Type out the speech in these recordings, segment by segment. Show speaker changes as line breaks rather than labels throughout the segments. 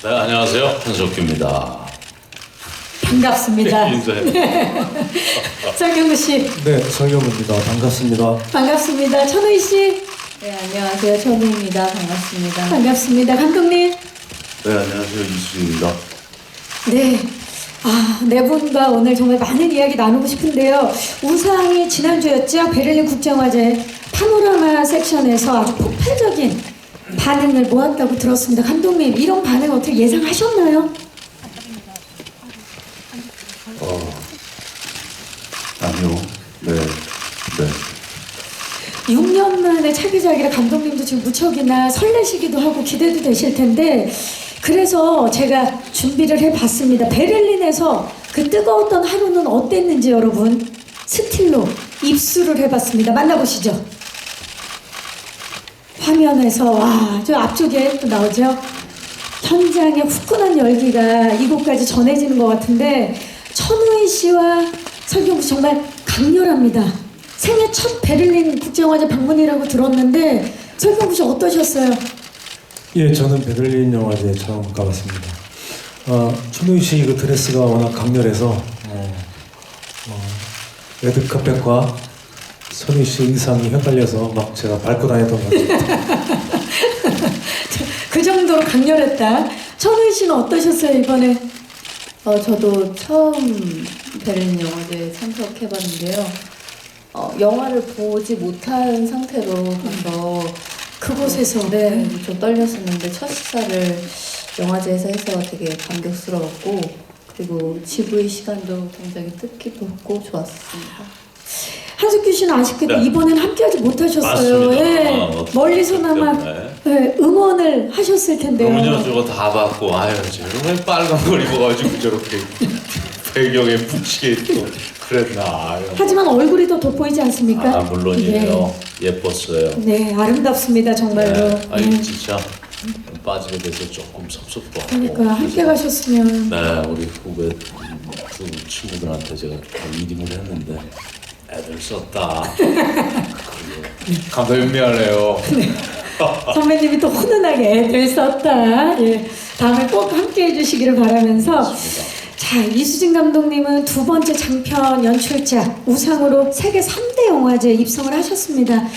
네, 안녕하세요. 한석규입니다.
반갑습니다.
인사해.
설경구 씨.
네, 설경구입니다. 반갑습니다.
반갑습니다. 천우희 씨.
네, 안녕하세요. 천우입니다. 반갑습니다.
반갑습니다. 감독님.
네, 안녕하세요. 이수진입니다.
네. 네 분과 오늘 정말 많은 이야기 나누고 싶은데요. 우상이 지난주였죠. 베를린 국제영화제 파노라마 섹션에서 아주 폭발적인 반응을 모았다고 들었습니다. 감독님, 이런 반응 어떻게 예상하셨나요?
아니요. 네.
6년 만에 차기작이라 감독님도 지금 무척이나 설레시기도 하고 기대도 되실 텐데, 그래서 제가 준비를 해봤습니다. 베를린에서 그 뜨거웠던 하루는 어땠는지 여러분 스틸로 입수를 해봤습니다. 만나보시죠. 화면에서 저 앞쪽에 또 나오죠. 현장의 후끈한 열기가 이곳까지 전해지는 것 같은데, 천우희 씨와 설경구 씨 정말 강렬합니다. 생애 첫 베를린 국제영화제 방문이라고 들었는데 설경구 씨 어떠셨어요?
예, 저는 베를린 영화제에 처음 가봤습니다. 천우희 씨 그 드레스가 워낙 강렬해서 레드카펫과 천우희 씨 의상이 헷갈려서 막 제가 밟고 다녔던 것 같아요.
그 정도로 강렬했다. 천우희 씨는 어떠셨어요 이번에?
저도 처음 베를린 영화제에 참석해봤는데요. 영화를 보지 못한 상태로 가서
그곳에서
네, 좀 떨렸었는데 첫 식사를 영화제에서 해서 되게 감격스러웠고, 그리고 GV 시간도 굉장히 뜻깊었고 좋았습니다.
한석규 씨는 아쉽게도
네.
이번엔 함께하지 못하셨어요.
맞습니다.
예, 멀리서나마 응원을 하셨을 텐데요.
그럼요, 저거 다 받고, 아유, 저왜 빨간 걸 입어가지고 저렇게 배경에 붙이게 또 그랬나. 아유.
하지만 얼굴이 더 돋보이지 않습니까?
물론이에요. 예뻤어요.
네, 아름답습니다 정말로.
네. 아니,
네.
진짜 빠지게 돼서 조금 섭섭도 하고.
그러니까 함께 가셨으면.
네, 우리 후배 두 친구들한테 제가 이름을 했는데 애들 썼다. 감독님 미안해요.
선배님이 또 훈훈하게 애들 썼다. 예, 다음에 꼭 함께 해주시기를 바라면서. 자, 이수진 감독님은 두 번째 장편 연출자 우상으로 세계 3대 영화제에 입성을 하셨습니다.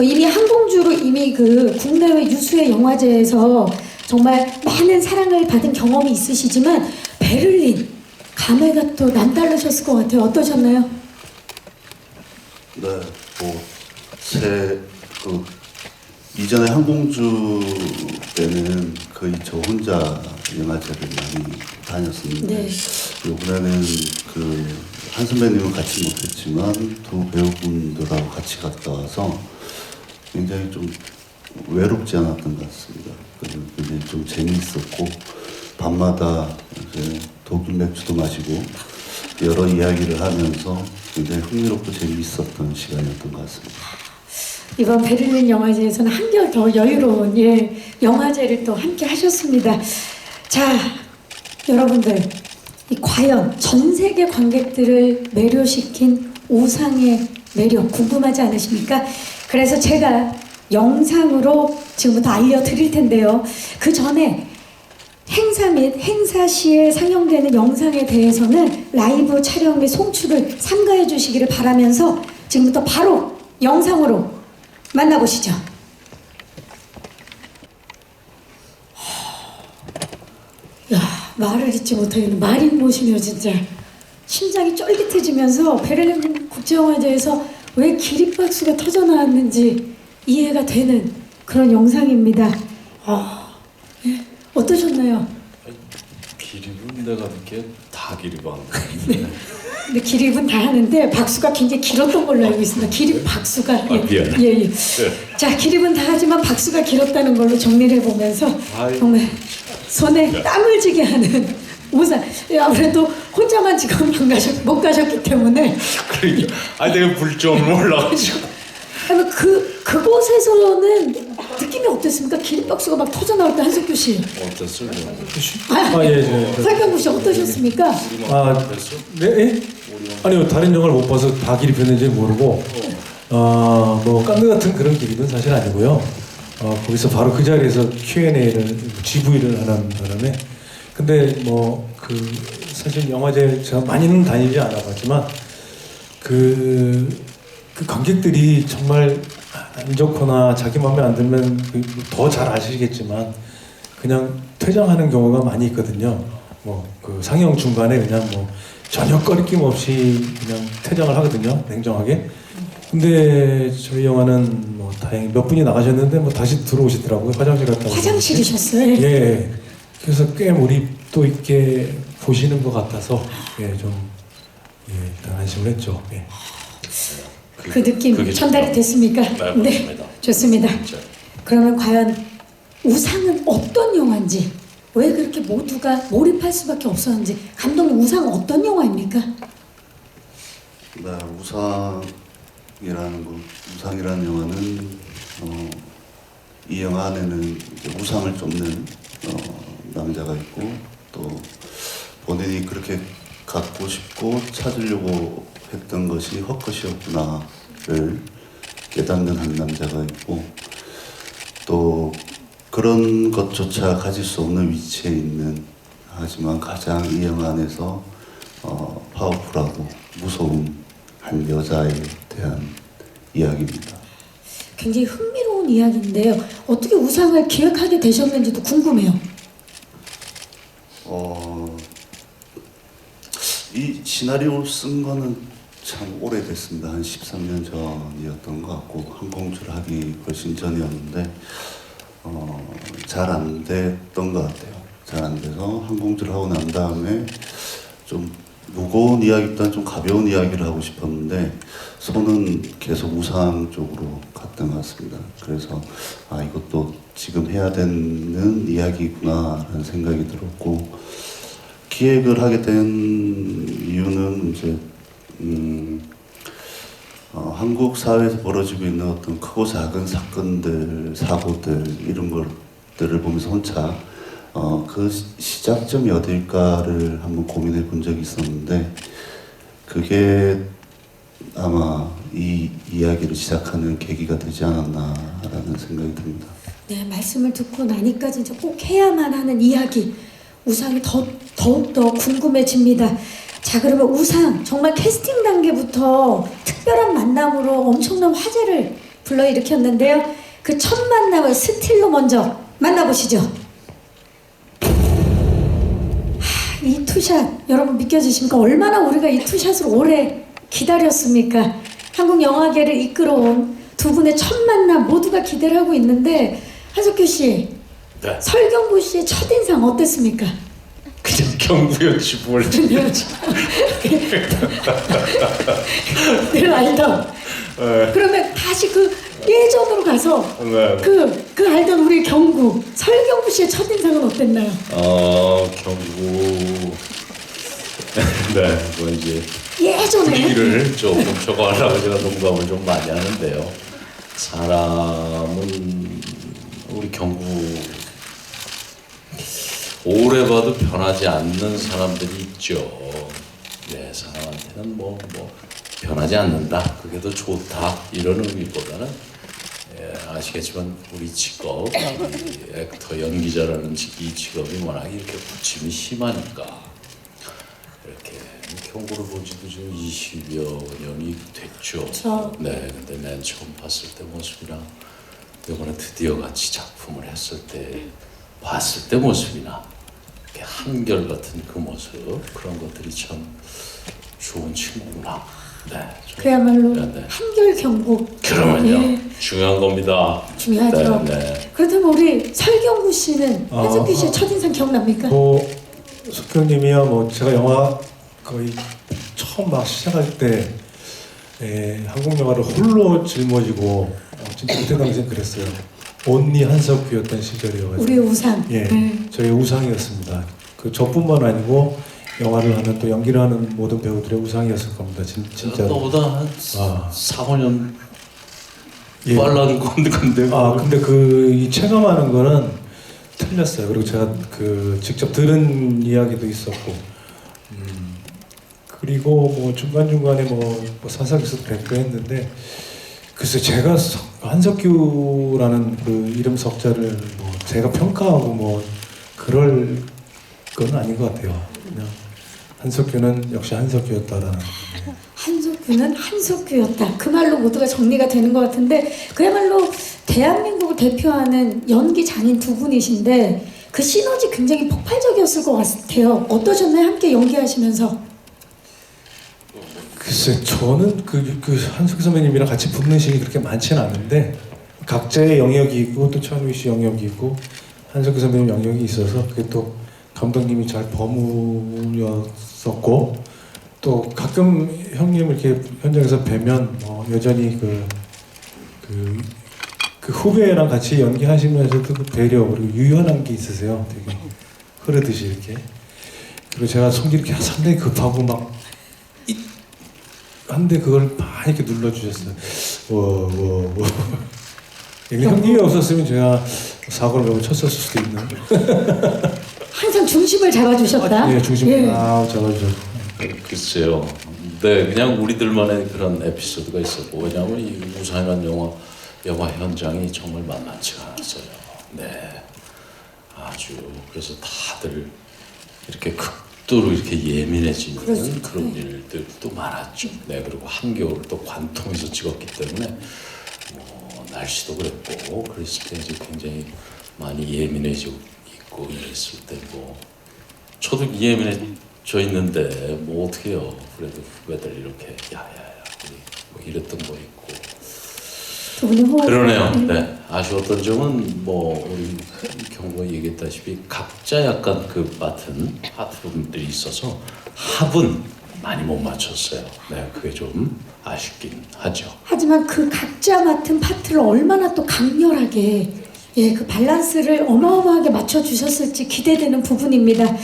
이미 항공주로 이미 그 국내외 유수의 영화제에서 정말 많은 사랑을 받은 경험이 있으시지만 베를린 감회가 또 남다르셨을 것 같아요. 어떠셨나요?
네, 이전에 항공주 때는 거의 저 혼자 영화제를 많이 다녔었는데,
네.
이번에는 한 선배님은 같이 못했지만 두 배우분들하고 같이 갔다 와서 굉장히 좀 외롭지 않았던 것 같습니다. 굉장히 좀 재미있었고, 밤마다 이제 독일 맥주도 마시고 여러 이야기를 하면서 굉장히 흥미롭고 재미있었던 시간이었던 것 같습니다.
이번 베를린 영화제에서는 한결 더 여유로운 영화제를 또 함께 하셨습니다. 자, 여러분들, 과연 전 세계 관객들을 매료시킨 우상의 매력 궁금하지 않으십니까? 그래서 제가 영상으로 지금부터 알려드릴 텐데요. 그 전에 행사 및 행사 시에 상영되는 영상에 대해서는 라이브 촬영 및 송출을 삼가해 주시기를 바라면서 지금부터 바로 영상으로 만나보시죠. 야, 말을 잊지 못하겠네. 말인 모시며 진짜 심장이 쫄깃해지면서 베를린 국제영화제에서 왜 기립박수가 터져나왔는지 이해가 되는 그런 영상입니다. 어떠셨나요?
기립은 내가 느끼기에 다 기립한
근데 기립은 다 하는데 박수가 굉장히 길었던 걸로 알고 있습니다. 기립 박수가
미안해.
예. 자, 기립은 다 하지만 박수가 길었다는 걸로 정리를 해보면서 정말 손에 땀을 지게 하는 우산. 아무래도 혼자만 지금 못 가셨기 때문에.
그러니까 내가 불좀 올라가지고
아니, 그곳에서는 느낌이 어땠습니까? 기립박수가 막 터져나올 때 한석규 씨.
어땠어요?
예.
설경구 씨 어떠셨습니까?
네? 예? 아니요, 다른 영화를 못 봐서 다 기립했는지 모르고 뭐 깡느 같은 그런 기립은 사실 아니고요. 거기서 바로 그 자리에서 Q&A를 GV를 하는 바람에 근데 뭐 그 사실 영화제 제가 많이는 다니지 않아봤지만 그 관객들이 정말 안 좋거나 자기 마음에 안 들면 더 잘 아시겠지만 그냥 퇴장하는 경우가 많이 있거든요. 뭐 그 상영 중간에 그냥 뭐 전혀 꺼리낌 없이 그냥 퇴장을 하거든요. 냉정하게. 근데 저희 영화는 뭐 다행히 몇 분이 나가셨는데 뭐 다시 들어오시더라고요. 화장실 갔다 오고.
화장실이셨어요?
예. 그래서 꽤 몰입도 있게 보시는 것 같아서 좀 일단 안심을 했죠. 예.
그 느낌
그게
전달이 됐습니까?
네, 맞습니다.
좋습니다.
진짜.
그러면 과연 우상은 어떤 영화인지, 왜 그렇게 모두가 몰입할 수밖에 없었는지, 감독님 우상 어떤 영화입니까?
네, 우상이라는 영화는 이 영화 안에는 이제 우상을 쫓는 남자가 있고 또 본인이 그렇게 갖고 싶고 찾으려고 했던 것이 헛것이었구나를 깨닫는 한 남자가 있고 또 그런 것조차 가질 수 없는 위치에 있는 하지만 가장 이 영화 안에서 파워풀하고 무서운 한 여자에 대한 이야기입니다.
굉장히 흥미로운 이야기인데요. 어떻게 우상을 기획하게 되셨는지도 궁금해요.
이 시나리오를 쓴 거는 참 오래됐습니다. 한 13년 전이었던 것 같고 항공주를 하기 훨씬 전이었는데 잘 안 됐던 것 같아요. 잘 안 돼서 항공주를 하고 난 다음에 좀 무거운 이야기보다는 좀 가벼운 이야기를 하고 싶었는데 손은 계속 우상 쪽으로 갔던 것 같습니다. 그래서 이것도 지금 해야 되는 이야기구나라는 생각이 들었고 기획을 하게 된 이유는 이제 한국 사회에서 벌어지고 있는 어떤 크고 작은 사건들, 사고들 이런 것들을 보면서 혼자 그 시작점이 어딜까를 한번 고민해 본 적이 있었는데 그게 아마 이 이야기를 시작하는 계기가 되지 않았나라는 생각이 듭니다.
네, 말씀을 듣고 나니까 진짜 꼭 해야만 하는 이야기, 우상이 더욱더 궁금해집니다. 자, 그러면 우상, 정말 캐스팅 단계부터 특별한 만남으로 엄청난 화제를 불러일으켰는데요. 그 첫 만남을 스틸로 먼저 만나보시죠. 이 투샷, 여러분 믿겨지십니까? 얼마나 우리가 이 투샷을 오래 기다렸습니까? 한국 영화계를 이끌어온 두 분의 첫 만남 모두가 기대를 하고 있는데 한석규 씨,
네.
설경구 씨의 첫인상 어땠습니까?
그냥 경구였지 뭘.
늘 알던. 그러면 다시 그 예전으로 가서
네.
그 알던 우리 경구, 설경구 씨의 첫인상은 어땠나요?
경구. 네, 뭐 이제
예전에
분위기를 조금 저거하려고 제가 농담을 좀 많이 하는데요. 사람은 우리 경구 오래 봐도 변하지 않는 사람들이 있죠. 네, 사람한테는 뭐 변하지 않는다. 그게 더 좋다. 이런 의미보다는 아시겠지만 우리 직업, 이 액터 연기자라는 이 직업이 워낙 이렇게 부침이 심하니까 이렇게 경구를 본 지도 지금 20여 년이 됐죠.
그렇죠.
네, 근데 맨 처음 봤을 때 모습이랑 이번에 드디어 같이 작품을 했을 때 봤을 때 모습이나 이렇게 한결같은 그 모습, 그런 것들이 참 좋은 친구구나. 네,
그야말로
네.
한결 경구.
그러면요,
네,
중요한 겁니다.
중요하죠.
네, 네.
그렇다면 우리 설경구 씨는 한석규 씨의 첫인상 기억납니까?
석규님이야 뭐 제가 영화 거의 처음 막 시작할 때 한국 영화를 홀로 짊어지고 진짜 그때 당시엔 그랬어요. 온리 한석규였던 시절이어가지고
우리의 우상.
예,
네.
저의 우상이었습니다. 그 저뿐만 아니고 영화를 하는 또 연기를 하는 모든 배우들의 우상이었을 겁니다. 진짜.
너보다 한 4, 5년
예.
빨라는 건데.
근데 이 체감하는 거는 틀렸어요. 그리고 제가 직접 들은 이야기도 있었고, 그리고 뭐 중간 중간에 뭐 사석에서 뵙고 했는데, 글쎄 제가 한석규라는 그 이름 석자를 뭐 제가 평가하고 뭐 그럴 건 아닌 것 같아요. 그냥 한석규는 역시 한석규였다라는.
한석규는 한석규였다. 그 말로 모두가 정리가 되는 것 같은데 그야말로 대한민국을 대표하는 연기 장인 두 분이신데 그 시너지 굉장히 폭발적이었을 것 같아요. 어떠셨나요? 함께 연기하시면서.
글쎄 저는 그 한석규 선배님이랑 같이 붙는 씬이 그렇게 많지는 않은데 각자의 영역이 있고 또 천우희 씨 영역이 있고 한석규 선배님 영역이 있어서 그게 또 감독님이 잘 버무렸었고 또 가끔 형님을 이렇게 현장에서 뵈면 여전히 그 후배랑 같이 연기하시면서도 그 배려 그리고 유연한 게 있으세요. 되게 흐르듯이 이렇게. 그리고 제가 손이 이렇게 상당히 급하고 막 한데 그걸 많이 이렇게 눌러주셨어요. 형님이 없었으면 제가 사고를 매우 쳤었을 수도 있는.
항상 중심을 잡아주셨다.
예, 중심
예.
잡아주셨고.
글쎄요. 네, 그냥 우리들만의 그런 에피소드가 있었고 왜냐하면 이 우상이라는 영화 현장이 정말 만만치가 않았어요. 네, 아주 그래서 다들 이렇게 극도로 이렇게 예민해지는
그렇죠.
그런 일들도 많았죠. 네, 그리고 한겨울 또 관통에서 찍었기 때문에 날씨도 그랬고 그랬을 때 이제 굉장히 많이 예민해지고 있고 이랬을 때 저도 예민해져 있는데 어떻게 해요. 그래도 후배들 이렇게 야야야 우리 이랬던 거 있고
두 분이 호흡.
그러네요. 네, 아쉬웠던 점은 우리 경구가 얘기했다시피 각자 약간 그 맡은 파트분들이 있어서 합은 많이 못 맞췄어요. 네, 그게 좀 아쉽긴 하죠.
하지만 그 각자 맡은 파트를 얼마나 또 강렬하게 그 밸런스를 어마어마하게 맞춰주셨을지 기대되는 부분입니다.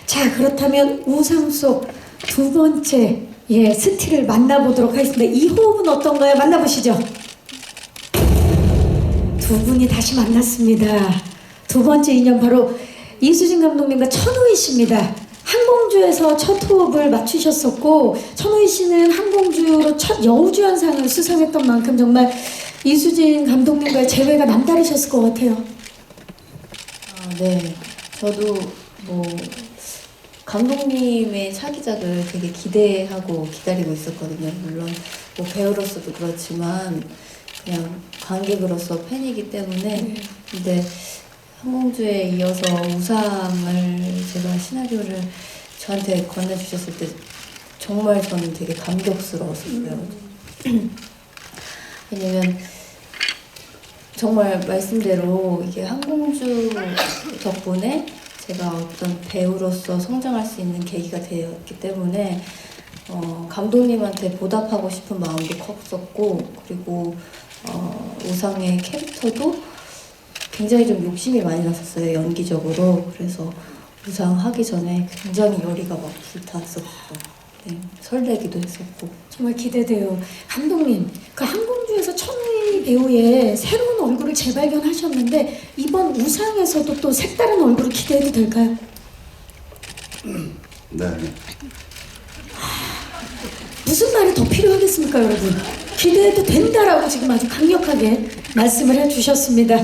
자, 그렇다면 우상 속 두 번째 스틸을 만나보도록 하겠습니다. 이 호흡은 어떤가요? 만나보시죠. 두 분이 다시 만났습니다. 두 번째 인연 바로 이수진 감독님과 천우희 씨입니다. 항공주에서 첫 호흡을 맞추셨었고 천우희 씨는 항공주로 첫 여우주연상을 수상했던 만큼 정말 이수진 감독님과의 재회가 남다르셨을 것 같아요.
네, 저도 감독님의 차기작을 되게 기대하고 기다리고 있었거든요. 물론 배우로서도 그렇지만 그냥 관객으로서 팬이기 때문에 근데 항공주에 이어서 우상을 제가 시나리오를 저한테 건네주셨을 때 정말 저는 되게 감격스러웠어요. 왜냐면 정말 말씀대로 이게 항공주 덕분에 제가 어떤 배우로서 성장할 수 있는 계기가 되었기 때문에 감독님한테 보답하고 싶은 마음도 컸었고 그리고 우상의 캐릭터도 굉장히 좀 욕심이 많이 났었어요. 연기적으로. 그래서 우상 하기 전에 굉장히 열의가 막 불탔었고 설레기도 했었고
정말 기대돼요. 감독님, 그 항공주에서 천우희 배우의 새로운 얼굴을 재발견하셨는데 이번 우상에서도 또 색다른 얼굴을 기대해도 될까요?
네.
무슨 말이 더 필요하겠습니까, 여러분? 기대해도 된다라고 지금 아주 강력하게 말씀을 해주셨습니다.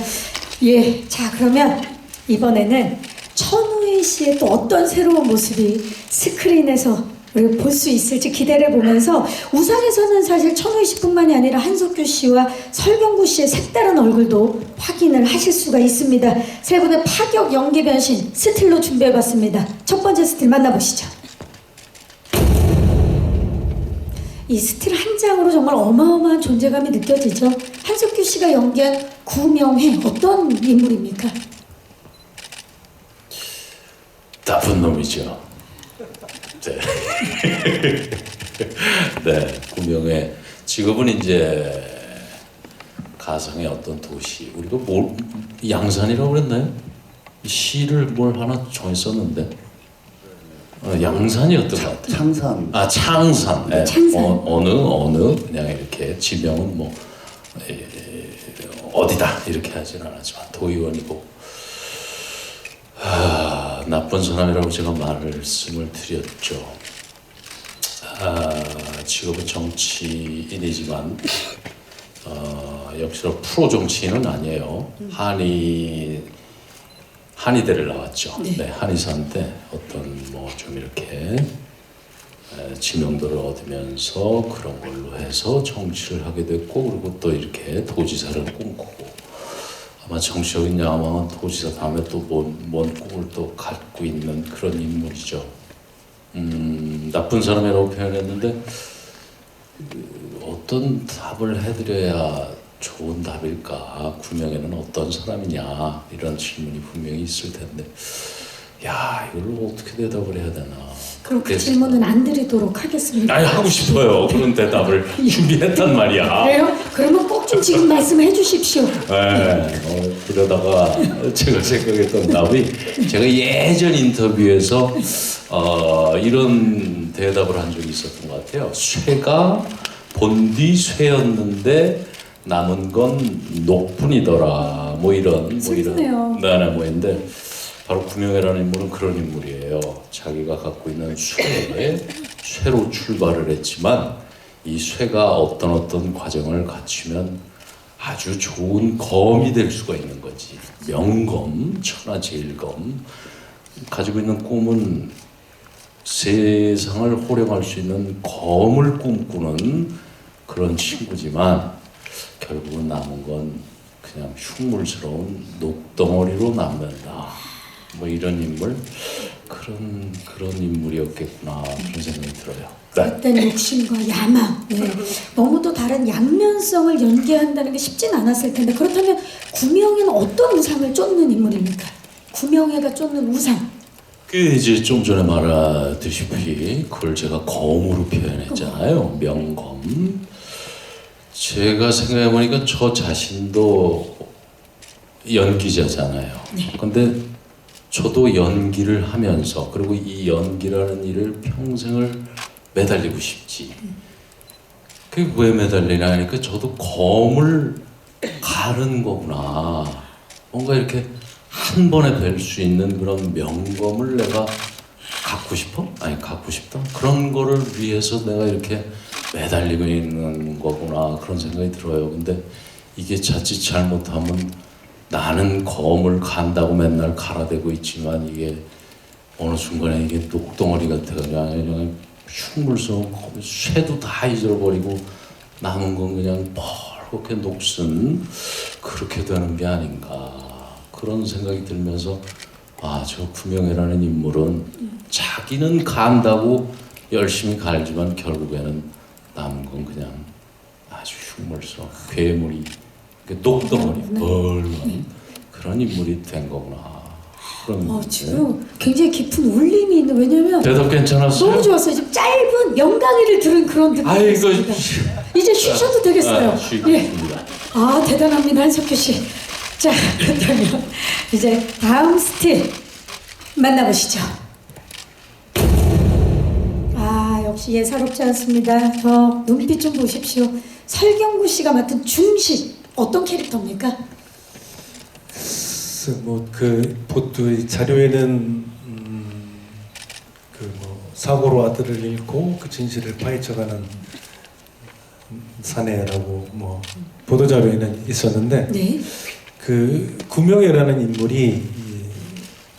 자, 그러면 이번에는 천우희 씨의 또 어떤 새로운 모습이 스크린에서 볼 수 있을지 기대를 보면서 우상에서는 사실 천우희 씨뿐만이 아니라 한석규 씨와 설경구 씨의 색다른 얼굴도 확인을 하실 수가 있습니다. 세 분의 파격 연기 변신 스틸로 준비해봤습니다. 첫 번째 스틸 만나보시죠. 이 스틸 한 장으로 정말 어마어마한 존재감이 느껴지죠. 한석규 씨가 연기한 구명회 어떤 인물입니까?
나쁜 놈이죠. 네. 네, 구명의 직업은 이제 가상의 어떤 도시. 우리가 양산이라고 그랬나요? 시를 뭘 하나 정했었는데 양산이었던 것 같아요.
창산.
창산. 네.
창산.
어느 그냥 이렇게 지명은 어디다 이렇게 하진 않았지만 도의원이고 나쁜 사람이라고 제가 말씀을 드렸죠. 직업은 정치인이지만 역시나 프로 정치인은 아니에요. 한의대를 나왔죠.
네.
네, 한의사인데 어떤 뭐 좀 이렇게 지명도를 얻으면서 그런 걸로 해서 정치를 하게 됐고, 그리고 또 이렇게 도지사를 꿈꾸고, 아마 정치적인 야망은 도지사 다음에 또 뭔 꿈을 또 갖고 있는 그런 인물이죠. 나쁜 사람이라고 표현했는데 어떤 답을 해드려야 좋은 답일까? 구명에는 어떤 사람이냐? 이런 질문이 분명히 있을 텐데, 야, 이걸 어떻게 대답을 해야 되나?
그럼 그
그래서-
질문은 안 드리도록 하겠습니다.
아니, 하고 싶어요. 그런 대답을 준비했단 말이야.
그래요? 그러면 꼭 좀 지금 말씀해 주십시오.
그러다가 제가 생각했던 답이, 제가 예전 인터뷰에서 이런 대답을 한 적이 있었던 것 같아요. 쇠가 본디 쇠였는데 남은 건 녹분이더라. 뭐 이런
슬프네요.
뭐인데, 바로 구명회라는 인물은 그런 인물이에요. 자기가 갖고 있는 쇠로 출발을 했지만 이 쇠가 어떤 과정을 갖추면 아주 좋은 검이 될 수가 있는 거지. 명검, 천하제일검. 가지고 있는 꿈은 세상을 호령할 수 있는 검을 꿈꾸는 그런 친구지만 결국은 남은 건 그냥 흉물스러운 녹덩어리로 남는다. 뭐 이런 인물, 그런 인물이었겠구나, 그런 생각이 들어요.
그땐 욕심과 야망, 네. 너무도 다른 양면성을 연계한다는 게 쉽진 않았을 텐데, 그렇다면 구명회는 어떤 우상을 쫓는 인물입니까? 구명회가 쫓는 우상.
그 이제 좀 전에 말하듯이 그걸 제가 검으로 표현했잖아요. 명검. 제가 생각해 보니까 저 자신도 연기자잖아요. 근데 저도 연기를 하면서, 그리고 이 연기라는 일을 평생을 매달리고 싶지. 그게 왜 매달리냐 하니까 저도 검을 가른 거구나. 뭔가 이렇게 한 번에 뵐 수 있는 그런 명검을 내가 갖고 싶어? 아니, 갖고 싶다? 그런 거를 위해서 내가 이렇게 매달리고 있는 거구나, 그런 생각이 들어요. 근데 이게 자칫 잘못하면 나는 검을 간다고 맨날 갈아대고 있지만 이게 어느 순간에 이게 녹덩어리 같아가지고 그냥 흉물스러운 쇠도 다 잊어버리고 남은 건 그냥 뻘겋게 녹슨, 그렇게 되는 게 아닌가, 그런 생각이 들면서 저 구명회라는 인물은 자기는 간다고 열심히 갈지만 결국에는 남은 건 그냥 아주 흉물스러운 괴물이, 녹덩어리 벌건 그런 인물이 된 거구나. 그런
지금 굉장히 깊은 울림이 있는, 왜냐면
대답 괜찮았어요?
너무 좋았어요. 지금 짧은 명강의를 들은 그런 느낌이
아이고,
있습니다. 이제 쉬셔도 되겠어요.
쉬겠습니다.
대단합니다, 한석규 씨. 자, 그렇다면 이제 다음 스틸 만나보시죠. 역시 예사롭지 않습니다. 저 눈빛 좀 보십시오. 설경구 씨가 맡은 중식, 어떤 캐릭터입니까?
뭐그 보도 자료에는 사고로 아들을 잃고 그 진실을 파헤쳐가는 사내라고 뭐 보도 자료에는 있었는데,
네.
그 구명회라는 인물이 이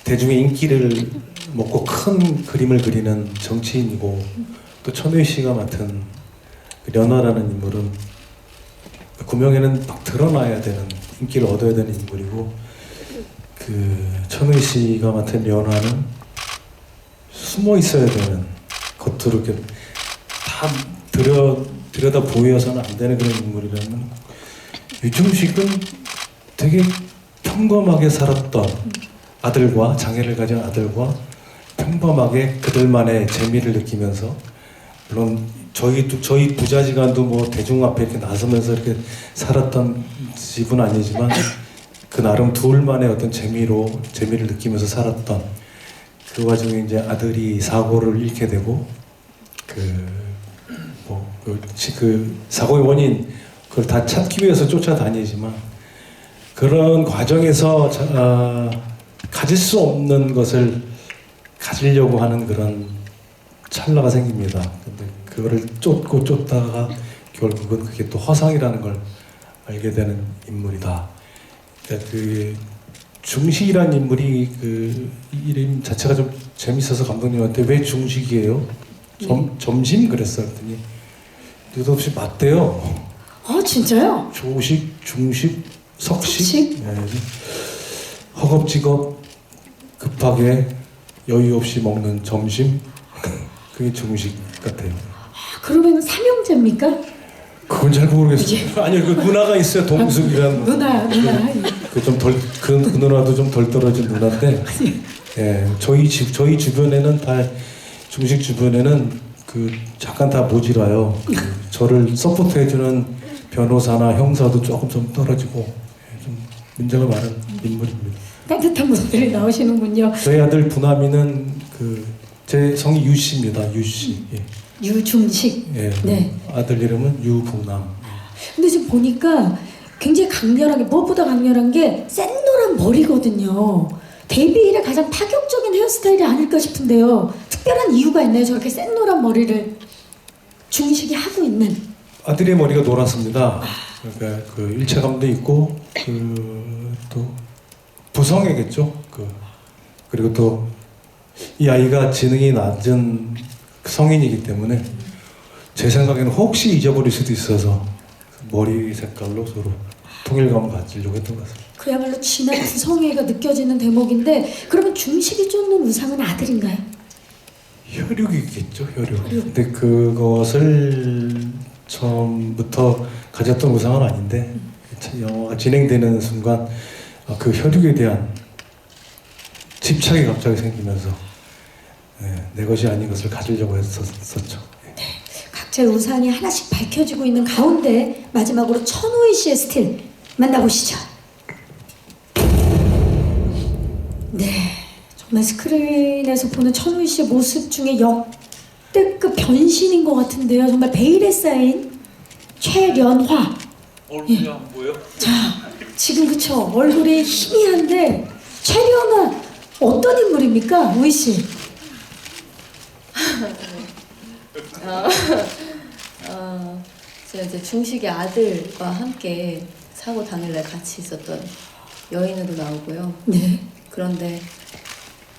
대중의 인기를 먹고 큰 그림을 그리는 정치인이고, 또 천우희 씨가 맡은 그 련화라는 인물은 구명회는 막 드러나야 되는, 인기를 얻어야 되는 인물이고, 그 천우희 씨가 맡은 련화는 숨어 있어야 되는, 겉으로 이렇게 다 들여다 보여서는 안 되는 그런 인물이라면, 유중식은 되게 평범하게 살았던 아들과, 장애를 가진 아들과 평범하게 그들만의 재미를 느끼면서, 물론 저희 부자지간도 뭐 대중 앞에 이렇게 나서면서 이렇게 살았던 집은 아니지만 그 나름 둘만의 어떤 재미를 느끼면서 살았던, 그 와중에 이제 아들이 사고를 잃게 되고, 그 사고의 원인 그걸 다 찾기 위해서 쫓아다니지만, 그런 과정에서 가질 수 없는 것을 가지려고 하는 그런 찰나가 생깁니다. 근데 그거를 쫓다가 결국은 그게 또 허상이라는 걸 알게 되는 인물이다. 그러니까 그 중식이라는 인물이 그 이름 자체가 좀 재밌어서 감독님한테 왜 중식이에요? 점심 그랬어 했더니 느닷없이 맞대요.
아 진짜요?
조식, 중식, 석식.
석식?
예. 허겁지겁 급하게 여유 없이 먹는 점심 그게 중식 같아요.
아, 그러면 삼형제입니까?
그건 잘 모르겠어요. 아니요, 그 누나가 있어요. 동숙이라는.
누나.
그 누나도 좀 덜 떨어진 누나인데, 예, 저희 주변에는 다 중식 주변에는 그 잠깐 다 모질아요. 그 저를 서포트해주는 변호사나 형사도 조금 좀 떨어지고 예, 좀 문제가 많은 인물입니다.
따뜻한 분들이 나오시는군요.
저희 아들 부남이는 그 제 성이 유씨입니다. 유씨. 예.
유중식.
예.
네.
아들 이름은 유부남.
근데 지금 보니까 굉장히 강렬하게 무엇보다 강렬한 게 샛노란 머리거든요. 데뷔 이래 가장 파격적인 헤어스타일이 아닐까 싶은데요. 특별한 이유가 있나요? 저렇게 샛노란 머리를 중식이 하고 있는.
아들의 머리가 노랗습니다. 그러니까 그 일체감도 있고 또 부성애겠죠. 그리고 또 이 아이가 지능이 낮은 성인이기 때문에 제 생각에는 혹시 잊어버릴 수도 있어서 머리 색깔로 서로 통일감을 가지려고 했던 것 같습니다.
그야말로 진한 성애가 느껴지는 대목인데 그러면 중식이 쫓는 우상은 아들인가요?
혈육이겠죠, 혈육. 근데 그것을 처음부터 가졌던 우상은 아닌데 영화가 진행되는 순간 그 혈육에 대한 집착이 갑자기 생기면서 내 것이 아닌 것을 가지려고 했었죠.
각자의 우상이 하나씩 밝혀지고 있는 가운데 마지막으로 천우희 씨의 스틸 만나보시죠. 네, 정말 스크린에서 보는 천우희 씨의 모습 중에 역대급 변신인 것 같은데요. 정말 베일에 쌓인 최련화.
얼굴이 안 보여?
자, 지금 그쵸? 얼굴이 희미한데 최련화 어떤 인물입니까, 우희 씨?
제가 이제 중식의 아들과 함께 사고 당일날 같이 있었던 여인으로 나오고요.
네,
그런데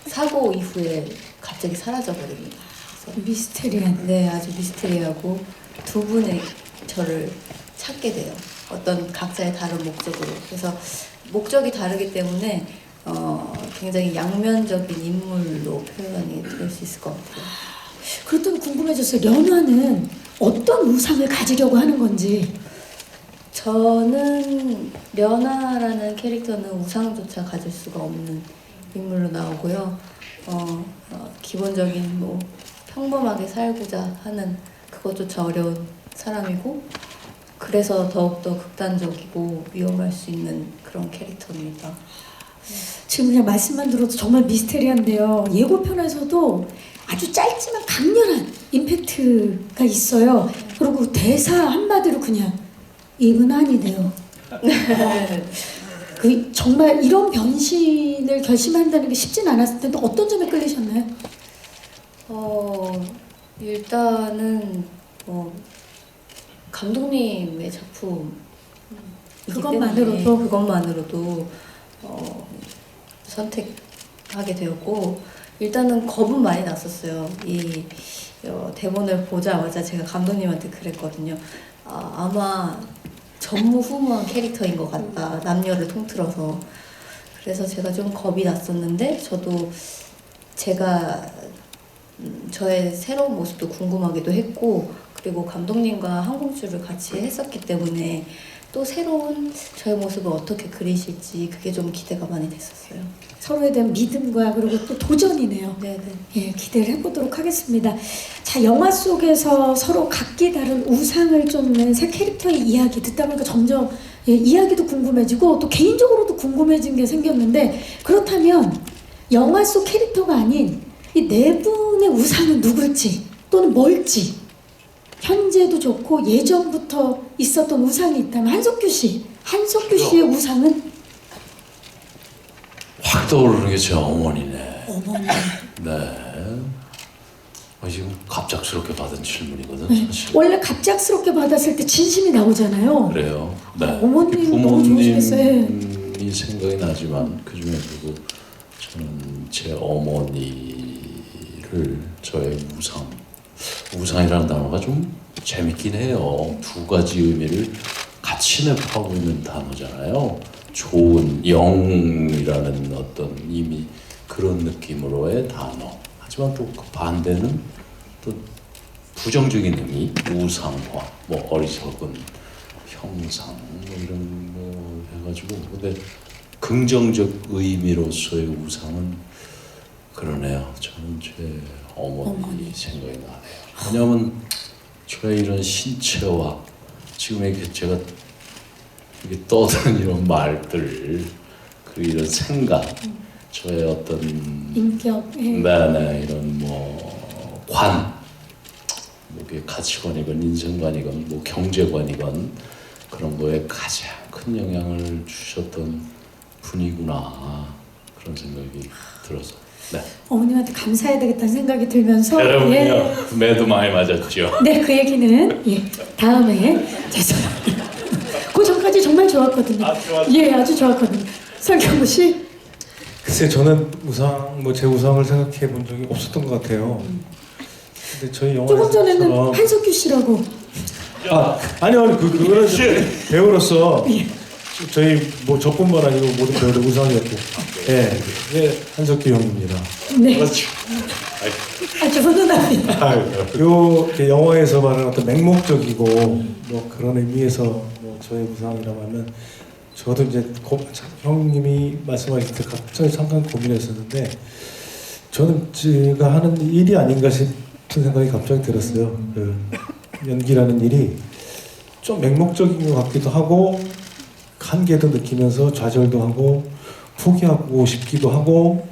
사고 이후에 갑자기 사라져버립니다. 그래서
미스테리한.
네, 아주 미스테리하고 두 분의 저를 찾게 돼요. 어떤 각자의 다른 목적으로. 그래서 목적이 다르기 때문에 굉장히 양면적인 인물로 표현이 될 수 있을 것 같아요.
그렇다면 궁금해졌어요. 연화는 어떤 우상을 가지려고 하는 건지.
저는 려나라는 캐릭터는 우상조차 가질 수가 없는 인물로 나오고요. 기본적인 뭐 평범하게 살고자 하는 그것조차 어려운 사람이고, 그래서 더욱더 극단적이고 위험할 수 있는 그런 캐릭터입니다.
지금 그냥 말씀만 들어도 정말 미스테리한데요. 예고편에서도 아주 짧지만 강렬한 임팩트가 있어요. 그리고 대사 한마디로 그냥 입은 아니네요. 그 정말 이런 변신을 결심한다는 게 쉽진 않았을 텐데 어떤 점에 끌리셨나요?
일단은 감독님의 작품 그것만으로도 선택하게 되었고, 일단은 겁은 많이 났었어요. 이 대본을 보자마자 제가 감독님한테 그랬거든요. 아마 전무후무한 캐릭터인 것 같다, 남녀를 통틀어서. 그래서 제가 좀 겁이 났었는데, 저도 제가 저의 새로운 모습도 궁금하기도 했고, 그리고 감독님과 한 공주를 같이 했었기 때문에 또 새로운 저의 모습을 어떻게 그리실지 그게 좀 기대가 많이 됐었어요.
서로에 대한 믿음과 그리고 또 도전이네요.
네네.
예, 기대를 해보도록 하겠습니다. 자, 영화 속에서 서로 각기 다른 우상을 쫓는 세 캐릭터의 이야기 듣다 보니까 점점 이야기도 궁금해지고 또 개인적으로도 궁금해진 게 생겼는데, 그렇다면 영화 속 캐릭터가 아닌 이 네 분의 우상은 누굴지 또는 뭘지, 현재도 좋고 예전부터 있었던 우상이 있다면 한석규 씨의 우상은?
확 떠오르는 게 제 어머니네.
어머니.
네. 지금 갑작스럽게 받은 질문이거든, 사실.
원래 갑작스럽게 받았을 때 진심이 나오잖아요.
그래요. 네.
어머님 너무 좋으시겠어요.
분이 생각이 나지만 그 중에서도 저는 제 어머니를 저의 우상이라는 단어가 좀 재밌긴 해요. 두 가지 의미를 같이 내포하고 있는 단어잖아요. 좋은 영이라는 어떤 이미 그런 느낌으로의 단어. 하지만 또 그 반대는 또 부정적인 의미, 우상화, 뭐 어리석은 형상 뭐 이런 뭐 해가지고 근데 긍정적 의미로서의 우상은 그러네요. 저는 제 어머니 생각이 나네요. 왜냐하면 저의 이런 신체와 지금 이렇게 제가 이렇게 떠드는 이런 말들 그 이런 생각 저의 어떤
인격. 예.
네네 이런 뭐 뭐 이게 가치관이건 인생관이건 뭐 경제관이건 그런 거에 가장 큰 영향을 주셨던 분이구나 그런 생각이 들어서 네.
어머님한테 감사해야 되겠다는 생각이 들면서
여러분요 매도 많이 맞았죠.
네, 그 얘기는 다음에 죄송합니다. 그 전까지 정말 좋았거든요. 예, 아주 좋았거든요. 설경구 씨.
글쎄 저는 제 우상을 생각해 본 적이 없었던 것 같아요. 근데 저희
조금 전에는
영화에서처럼
한석규 씨라고.
아니요 그거는 배우로서 저희 뭐 저뿐만 아니고 모든 배우들 우상이었고 예 한석규 형입니다.
네,
그렇죠.
아주 훈훈합니다.
요 영화에서 말하는 어떤 맹목적이고 뭐 그런 의미에서 뭐 저의 우상이라고 하면 저도 이제 형님이 말씀하실 때 갑자기 잠깐 고민했었는데 저는 제가 하는 일이 아닌가 싶은 생각이 갑자기 들었어요. 그 연기라는 일이 좀 맹목적인 것 같기도 하고 한계도 느끼면서 좌절도 하고 포기하고 싶기도 하고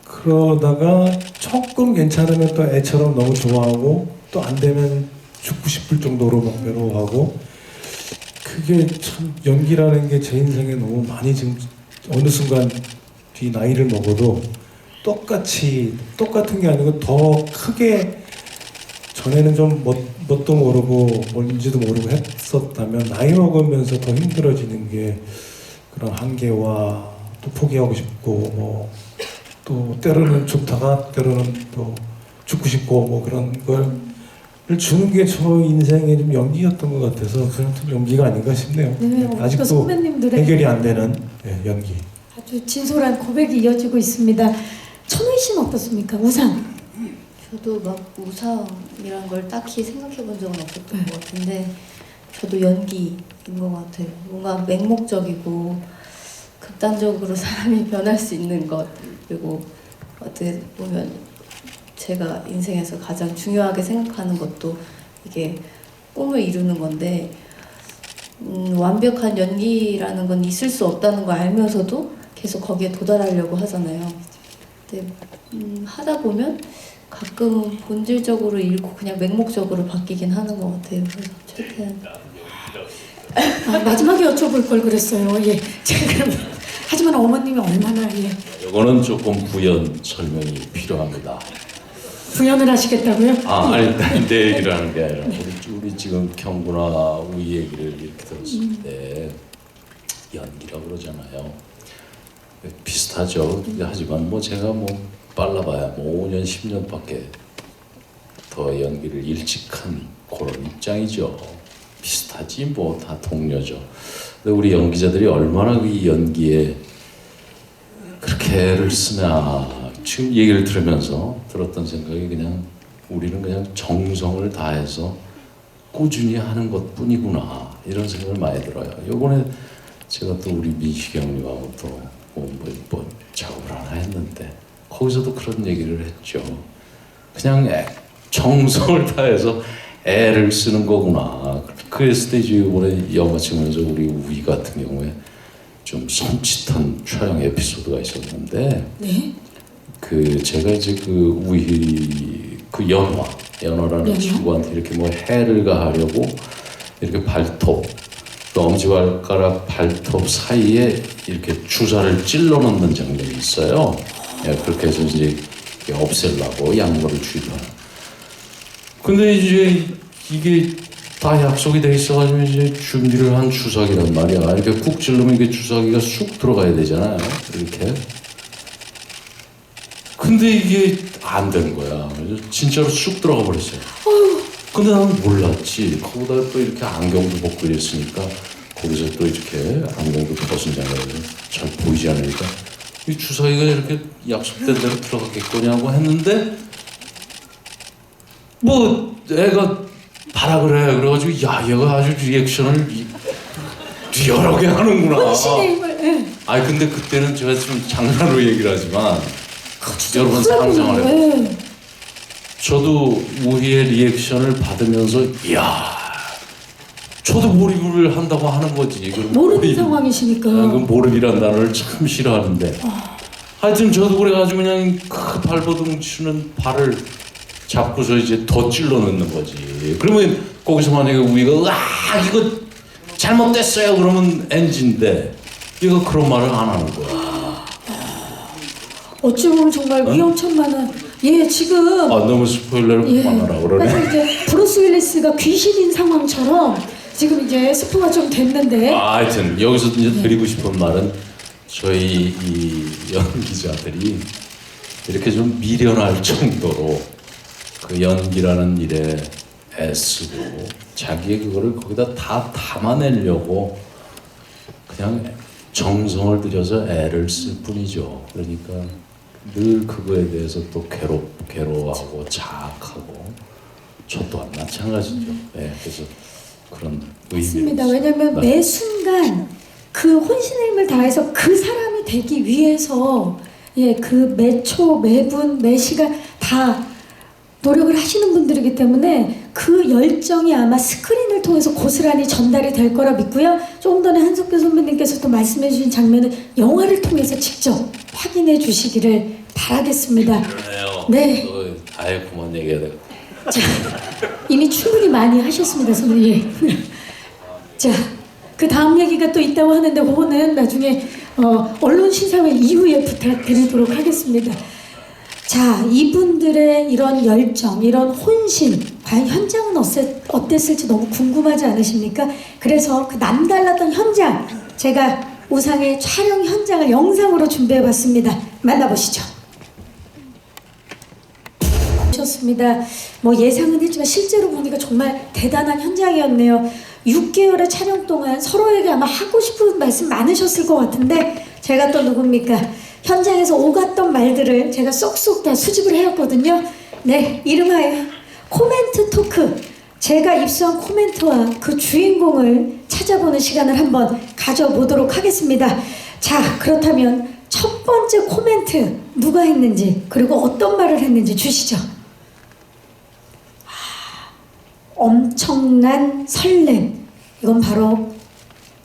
그러다가 조금 괜찮으면 또 애처럼 너무 좋아하고 또 안 되면 죽고 싶을 정도로 막 외로워하고 그게 참 연기라는 게 제 인생에 너무 많이 지금 어느 순간 뒤 나이를 먹어도 똑같은 게 아니고 더 크게 전에는 좀 뭣도 모르고 뭔지도 모르고 했었다면 나이 먹으면서 더 힘들어지는 게 그런 한계와 또 포기하고 싶고 뭐 또 때로는 좋다가 때로는 또 죽고 싶고 뭐 그런 걸 주는 게 저 인생의 좀 연기였던 것 같아서 그냥 좀 연기가 아닌가 싶네요.
네,
아직도
선배님들의
해결이 안 되는 연기.
아주 진솔한 고백이 이어지고 있습니다. 천우희 씨는 어떻습니까? 우상.
저도 막 우상이란 걸 딱히 생각해 본 적은 없었던 것 같은데 저도 연기인 것 같아요. 뭔가 맹목적이고 극단적으로 사람이 변할 수 있는 것 그리고 어떻게 보면 제가 인생에서 가장 중요하게 생각하는 것도 이게 꿈을 이루는 건데 완벽한 연기라는 건 있을 수 없다는 걸 알면서도 계속 거기에 도달하려고 하잖아요. 근데 하다 보면 가끔은 본질적으로 잃고 그냥 맹목적으로 바뀌긴 하는 것 같아요. 그래서 최대한
마지막에 여쭤볼 걸 그랬어요. 예, 제가 그럼 하지만 어머님이 얼마나
이거는 조금 부연 설명이 필요합니다.
구현을 하시겠다고요?
아니 내 얘기를 하는 게 아니라 우리 지금 경구나 우리 얘기를 이렇게 들었을 때 연기라고 그러잖아요. 비슷하죠. 하지만 뭐 제가 뭐 빨라봐야 뭐 5년 10년밖에 더 연기를 일찍 한 그런 입장이죠. 비슷하지 뭐 다 동료죠. 근데 우리 연기자들이 얼마나 이 연기에 그렇게 애를 쓰냐 지금 얘기를 들으면서 들었던 생각이 그냥 우리는 그냥 정성을 다해서 꾸준히 하는 것뿐이구나 이런 생각을 많이 들어요. 요번에 제가 또 우리 민식이 형님하고 또 뭐 작업을 하나 했는데 거기서도 그런 얘기를 했죠. 그냥 정성을 다해서 애를 쓰는 거구나. 그랬을 때 이번에 영화 찍으면서 우리 우희 같은 경우에 좀 섬찟한 촬영 에피소드가 있었는데
네.
그 제가 이제 그 우희 그 연화라는 친구한테 이렇게 뭐 해를 가하려고 이렇게 발톱 그 엄지발가락 발톱 사이에 이렇게 주사를 찔러 넣는 장면이 있어요. 예, 그렇게 해서 이제 없애려고 약물을 주입하는. 근데 이제 이게 다 약속이 돼 있어가지고 이제 준비를 한 주사기란 말이야. 이렇게 쿡 찌르면 이게 주사기가 쑥 들어가야 되잖아요. 이렇게. 근데 이게 안 된 거야. 그래서 진짜로 쑥 들어가 버렸어요. 근데 나는 몰랐지. 거기다 또 이렇게 안경도 벗고 이랬으니까 거기서 또 이렇게 안경도 벗은 장면이 잘 보이지 않으니까 이 주사위가 이렇게 약속된 대로 들어갔겠거냐고 했는데 뭐 애가 봐라 그래. 그래가지고 야 얘가 아주 리액션을 리얼하게 하는구나.
혼신의 힘을. 예.
아니 근데 그때는 제가 좀 장난으로 얘기를 하지만
진짜
여러분
쿨하군요.
상상을 해요.
예.
저도 우희의 리액션을 받으면서 이야 저도 몰입을 한다고 하는 거지. 그럼
모르는 상황이시니까.
그 몰입이란 단어를 참 싫어하는데 하여튼 저도 그래가지고 그냥 그 발버둥 치는 발을 잡고서 이제 더 찔러 넣는 거지. 그러면 거기서 만약에 우희가 이거 잘못됐어요 그러면 NG인데 얘가 그런 말을 안 하는 거야.
어찌 보면 정말 위험천만한. 예, 지금.
너무 스포일러를
예.
그만하라 그러네.
사실 이제 브루스 윌리스가 귀신인 상황처럼 지금 이제 스포가 좀 됐는데.
하여튼 여기서 이제 드리고 싶은 말은 저희 이 연기자들이 이렇게 좀 미련할 정도로 그 연기라는 일에 애쓰고 자기의 그거를 거기다 다 담아내려고 그냥 정성을 들여서 애를 쓸 뿐이죠. 그러니까 늘 그거에 대해서 또 괴로워하고 자학하고 저 또한 마찬가지죠. 네, 그래서 그런
맞습니다.
의미로
왜냐하면
네.
매 순간 그 혼신의 힘을 다해서 그 사람이 되기 위해서 그 매 초, 매분, 매 시간 다 노력을 하시는 분들이기 때문에 그 열정이 아마 스크린을 통해서 고스란히 전달이 될 거라 믿고요. 조금 전에 한석규 선배님께서도 말씀해 주신 장면은 영화를 통해서 직접 확인해 주시기를 바라겠습니다.
그러네요.
네.
또 아예 그만 얘기해야 돼.
자, 이미 충분히 많이 하셨습니다, 선배님. 자, 그 다음 얘기가 또 있다고 하는데 그거는 나중에 언론 시사회 이후에 부탁드리도록 하겠습니다. 자, 이분들의 이런 열정, 이런 혼신, 과연 현장은 어땠을지 너무 궁금하지 않으십니까? 그래서 그 남달랐던 현장, 제가 우상의 촬영 현장을 영상으로 준비해봤습니다. 만나보시죠. 보셨습니다. 뭐 예상은 했지만 실제로 보니까 정말 대단한 현장이었네요. 6개월의 촬영 동안 서로에게 아마 하고 싶은 말씀 많으셨을 것 같은데 제가 또 누굽니까? 현장에서 오갔던 말들을 제가 쏙쏙 다 수집을 해왔거든요. 네, 이름하여 코멘트 토크. 제가 입수한 코멘트와 그 주인공을 찾아보는 시간을 한번 가져보도록 하겠습니다. 자, 그렇다면 첫 번째 코멘트 누가 했는지 그리고 어떤 말을 했는지 주시죠. 엄청난 설렘. 이건 바로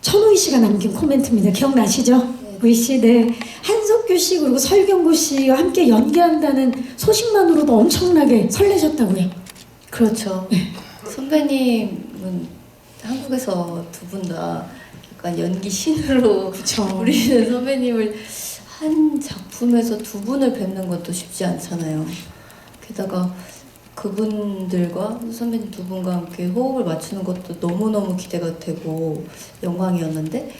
천우희 씨가 남긴 코멘트입니다. 기억나시죠? 우희 씨, 네. 한석규 씨 그리고 설경구 씨와 함께 연기한다는 소식만으로도 엄청나게 설레셨다고요.
그렇죠. 선배님은 한국에서 두 분 다 약간 연기 신으로
그쵸.
부리는 선배님을 한 작품에서 두 분을 뵙는 것도 쉽지 않잖아요. 게다가 그분들과 선배님 두 분과 함께 호흡을 맞추는 것도 너무너무 기대가 되고 영광이었는데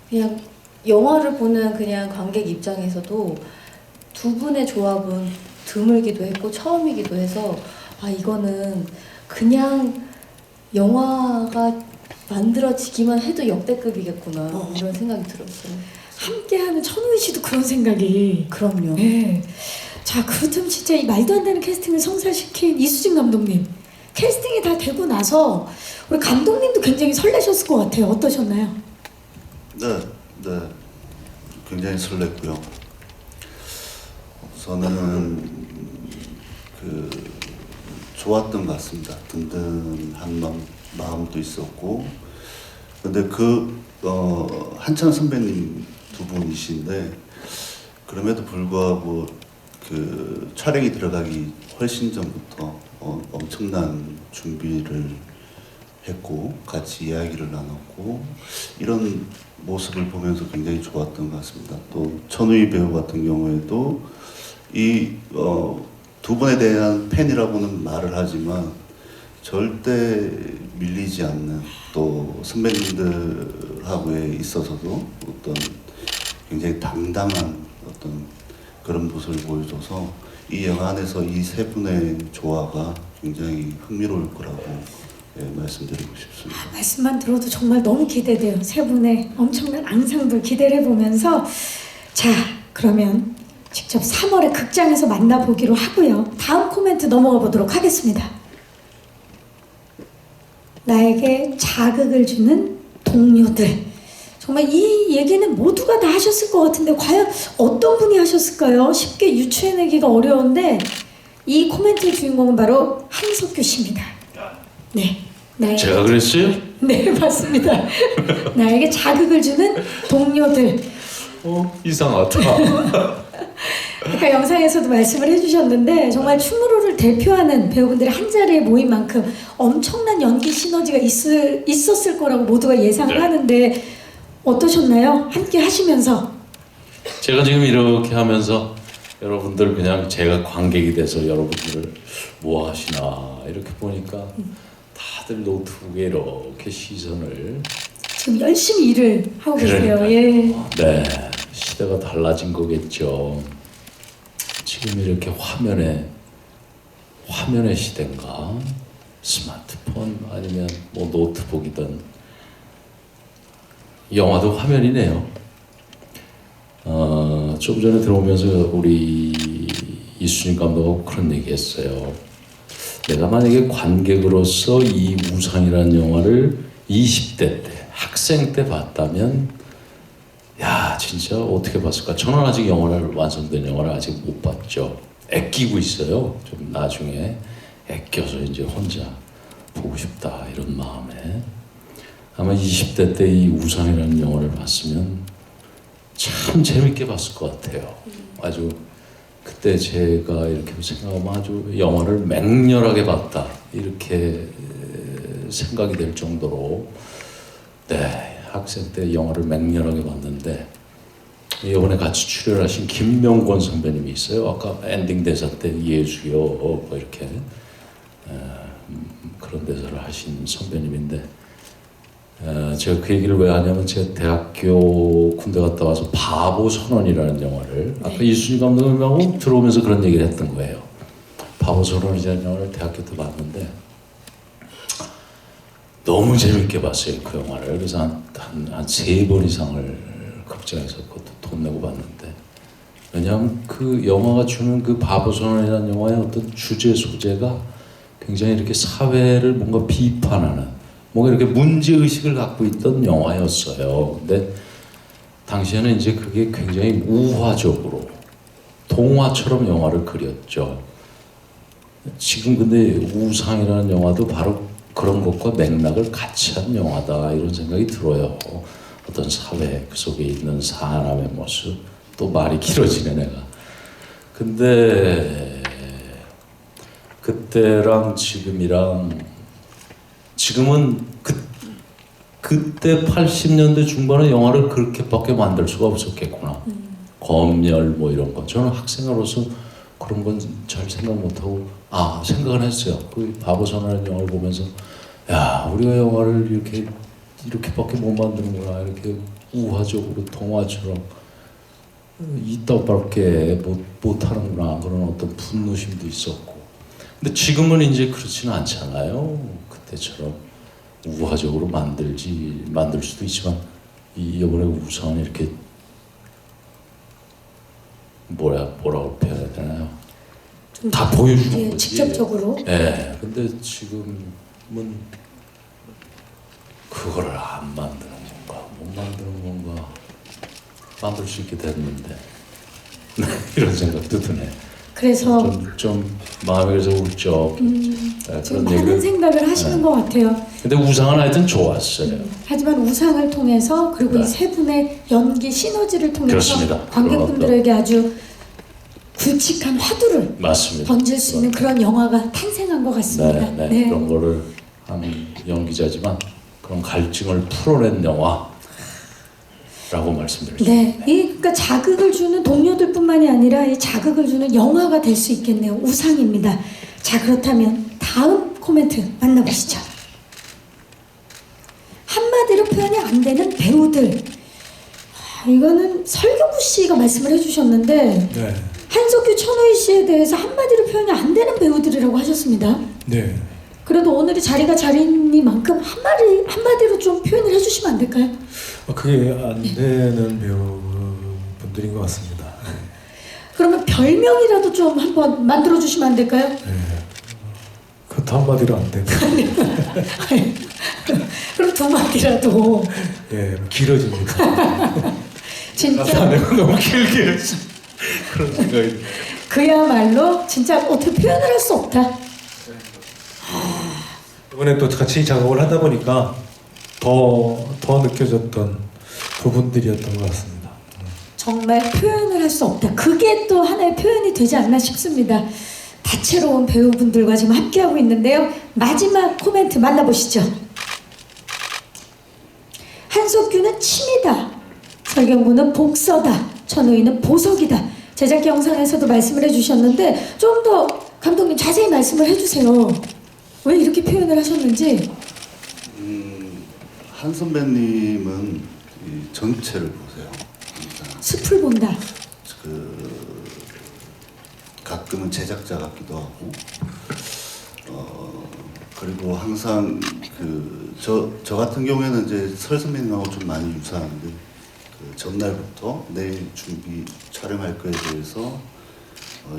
그냥 영화를 보는 그냥 관객 입장에서도 두 분의 조합은 드물기도 했고 처음이기도 해서 이거는 그냥 영화가 만들어지기만 해도 역대급이겠구나 이런 생각이 들었어요.
함께하는 천우희 씨도 그런 생각이.
그럼요.
네. 자, 그렇다면 진짜 이 말도 안 되는 캐스팅을 성사시킨 이수진 감독님. 캐스팅이 다 되고 나서 우리 감독님도 굉장히 설레셨을 것 같아요. 어떠셨나요?
네, 굉장히 설렜고요. 저는 좋았던 것 같습니다. 든든한 마음도 있었고, 근데 한찬 선배님 두 분이신데 그럼에도 불구하고 촬영이 들어가기 훨씬 전부터 엄청난 준비를 했고 같이 이야기를 나눴고 이런 모습을 보면서 굉장히 좋았던 것 같습니다. 또 천우희 배우 같은 경우에도 이 두 분에 대한 팬이라고는 말을 하지만 절대 밀리지 않는, 또 선배님들하고에 있어서도 어떤 굉장히 당당한 어떤 그런 모습을 보여줘서 이 영화 안에서 이 세 분의 조화가 굉장히 흥미로울 거라고 말씀드리고 싶습니다.
말씀만 들어도 정말 너무 기대돼요. 세 분의 엄청난 앙상블 기대를 해보면서 자 그러면 직접 3월에 극장에서 만나보기로 하고요. 다음 코멘트 넘어가 보도록 하겠습니다. 나에게 자극을 주는 동료들. 정말 이 얘기는 모두가 다 하셨을 것 같은데 과연 어떤 분이 하셨을까요? 쉽게 유추해내기가 어려운데 이 코멘트의 주인공은 바로 한석규 씨입니다. 네, 나에게
제가 그랬어요?
네 맞습니다. 나에게 자극을 주는 동료들.
이상하다.
그러니까 영상에서도 말씀을 해주셨는데 정말 춤으로를 대표하는 배우분들이 한 자리에 모인 만큼 엄청난 연기 시너지가 있었을 거라고 모두가 예상을
네.
하는데 어떠셨나요? 함께 하시면서.
제가 지금 이렇게 하면서 여러분들 그냥 제가 관객이 돼서 여러분들을 뭐 하시나 이렇게 보니까 다들 노트북에 이렇게 시선을
지금 열심히 일을 하고 계세요.
그러니까요.
예.
네, 시대가 달라진 거겠죠. 지금 이렇게 화면의 시대인가? 스마트폰 아니면 뭐 노트북이든 영화도 화면이네요. 좀 전에 들어오면서 우리 이순신 감독하고 그런 얘기했어요. 내가 만약에 관객으로서 이 우상이라는 영화를 20대 때, 학생 때 봤다면 야 진짜 어떻게 봤을까? 저는 아직 완성된 영화를 아직 못 봤죠. 아끼고 있어요. 좀 나중에 아껴서 이제 혼자 보고 싶다 이런 마음에 아마 20대 때 이 우상이라는 영화를 봤으면 참 재밌게 봤을 것 같아요. 아주 그때 제가 이렇게 생각하면 아주 영화를 맹렬하게 봤다 이렇게 생각이 될 정도로 네 학생 때 영화를 맹렬하게 봤는데 이번에 같이 출연하신 김명권 선배님이 있어요. 아까 엔딩 대사 때 예수여 뭐 이렇게 그런 대사를 하신 선배님인데 제가 그 얘기를 왜 하냐면 제가 대학교 군대 갔다 와서 바보 선언이라는 영화를 아까 이순신 감독님하고 들어오면서 그런 얘기를 했던 거예요. 바보 선언이라는 영화를 대학교 때 봤는데 너무 재밌게 봤어요 그 영화를. 그래서 한 3번 이상을 극장에서 그것도 돈 내고 봤는데 왜냐하면 그 영화가 주는 그 바보 선언이라는 영화의 어떤 주제 소재가 굉장히 이렇게 사회를 뭔가 비판하는 뭔가 이렇게 문제의식을 갖고 있던 영화였어요. 근데 당시에는 이제 그게 굉장히 우화적으로 동화처럼 영화를 그렸죠. 지금 근데 우상이라는 영화도 바로 그런 것과 맥락을 같이 한 영화다 이런 생각이 들어요. 어떤 사회 그 속에 있는 사람의 모습 또 말이 길어지네 내가. 근데 그때랑 지금은 그때 80년대 중반의 영화를 그렇게밖에 만들 수가 없었겠구나. 검열 뭐 이런 거. 저는 학생으로서 그런 건 잘 생각 못하고 생각은 했어요. 그 바보 선언하는 영화를 보면서 야 우리가 영화를 이렇게밖에 못 만드는구나. 이렇게 우화적으로 동화처럼 이따밖에 못하는구나. 그런 어떤 분노심도 있었고. 근데 지금은 이제 그렇지는 않잖아요. 그때처럼 우화적으로 만들 수도 있지만 이번에 우상은 이렇게 뭐라고 표현해야 되나요? 다 보여주는 거지.
직접적으로.
네. 근데 지금은 그거를 안 만드는 건가, 못 만드는 건가, 만들 수 있게 됐는데 이런 생각도 드네.
그래서
좀 마음이 그래서 울적. 네,
지금
그런
많은
얘기를.
생각을 하시는
네.
것 같아요.
근데 우상은 하여튼 좋았어요.
하지만 우상을 통해서 그리고
네.
이 세 분의 연기 시너지를 통해서
그렇습니다.
관객분들에게 아주 굵직한 화두를
맞습니다.
던질 수 있는 그런 영화가 탄생한 것 같습니다.
네. 그런 거를 한 연기자지만 그런 갈증을 풀어낸 영화라고 말씀드릴 수
네, 그러니까 자극을 주는 동료들뿐만이 아니라 이 자극을 주는 영화가 될 수 있겠네요. 우상입니다. 자, 그렇다면 다음 코멘트 만나보시죠. 한마디로 표현이 안 되는 배우들. 이거는 설경구 씨가 말씀을 해주셨는데
네.
한석규, 천우희 씨에 대해서 한마디로 표현이 안 되는 배우들이라고 하셨습니다.
네.
그래도 오늘이 자리가 자리니만큼 한마디로 좀 표현을 해주시면 안 될까요?
그게 안 되는 배우분들인 것 같습니다.
그러면 별명이라도 좀 한번 만들어 주시면 안 될까요?
네. 그것도 한마디로 안 되고.
그럼 두 마디라도.
예, 길어집니다.
진짜
내가 너무 길게 했지. 그런 생각이.
그야말로 진짜 어떻게 표현을 할 수 없다.
이번에 또 같이 작업을 하다 보니까 더 느껴졌던 부분들이었던 것 같습니다.
정말 표현을 할 수 없다. 그게 또 하나의 표현이 되지 않나 싶습니다. 다채로운 배우분들과 지금 함께하고 있는데요. 마지막 코멘트 만나보시죠. 한석규는 침이다. 설경구는 복서다. 천우희는 보석이다. 제작 영상에서도 말씀을 해주셨는데 좀 더 감독님 자세히 말씀을 해주세요. 왜 이렇게 표현을 하셨는지.
한 선배님은 이 전체를 보세요. 그러니까
숲을 본다.
가끔은 제작자 같기도 하고, 그리고 항상 저 같은 경우에는 이제 설 선배님하고 좀 많이 유사한데, 전날부터 내일 촬영할 거에 대해서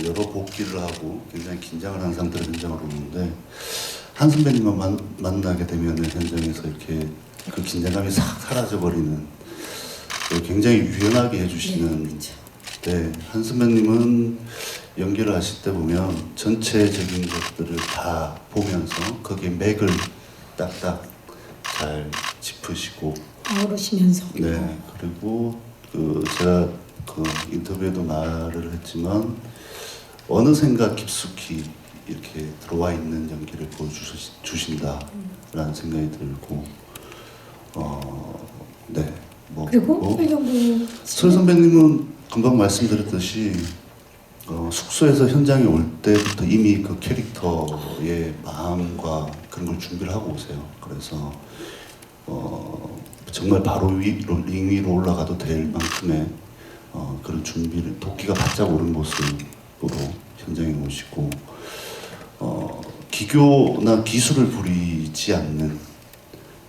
여러 복귀를 하고 굉장히 긴장을 한 상태로 현장을 오는데, 한 선배님만 만나게 되면 현장에서 이렇게 그 긴장감이 싹 사라져버리는, 굉장히 유연하게 해주시는. 네, 한 선배님은 연기를 하실 때 보면 전체적인 것들을 다 보면서 거기에 맥을 딱딱 잘 짚으시고,
아우르시면서.
네, 그리고 제가 인터뷰에도 말을 했지만 어느샌가 깊숙이 이렇게 들어와 있는 연기를 보여주신다라는 생각이 들고, 네,
그리고 설경구
설 선배님은 금방 말씀드렸듯이 숙소에서 현장에 올 때부터 이미 그 캐릭터의 마음과 그런 걸 준비를 하고 오세요. 그래서 정말 바로 링 위로 올라가도 될 만큼의 그런 준비를, 도끼가 바짝 오른 모습으로 현장에 오시고, 기교나 기술을 부리지 않는,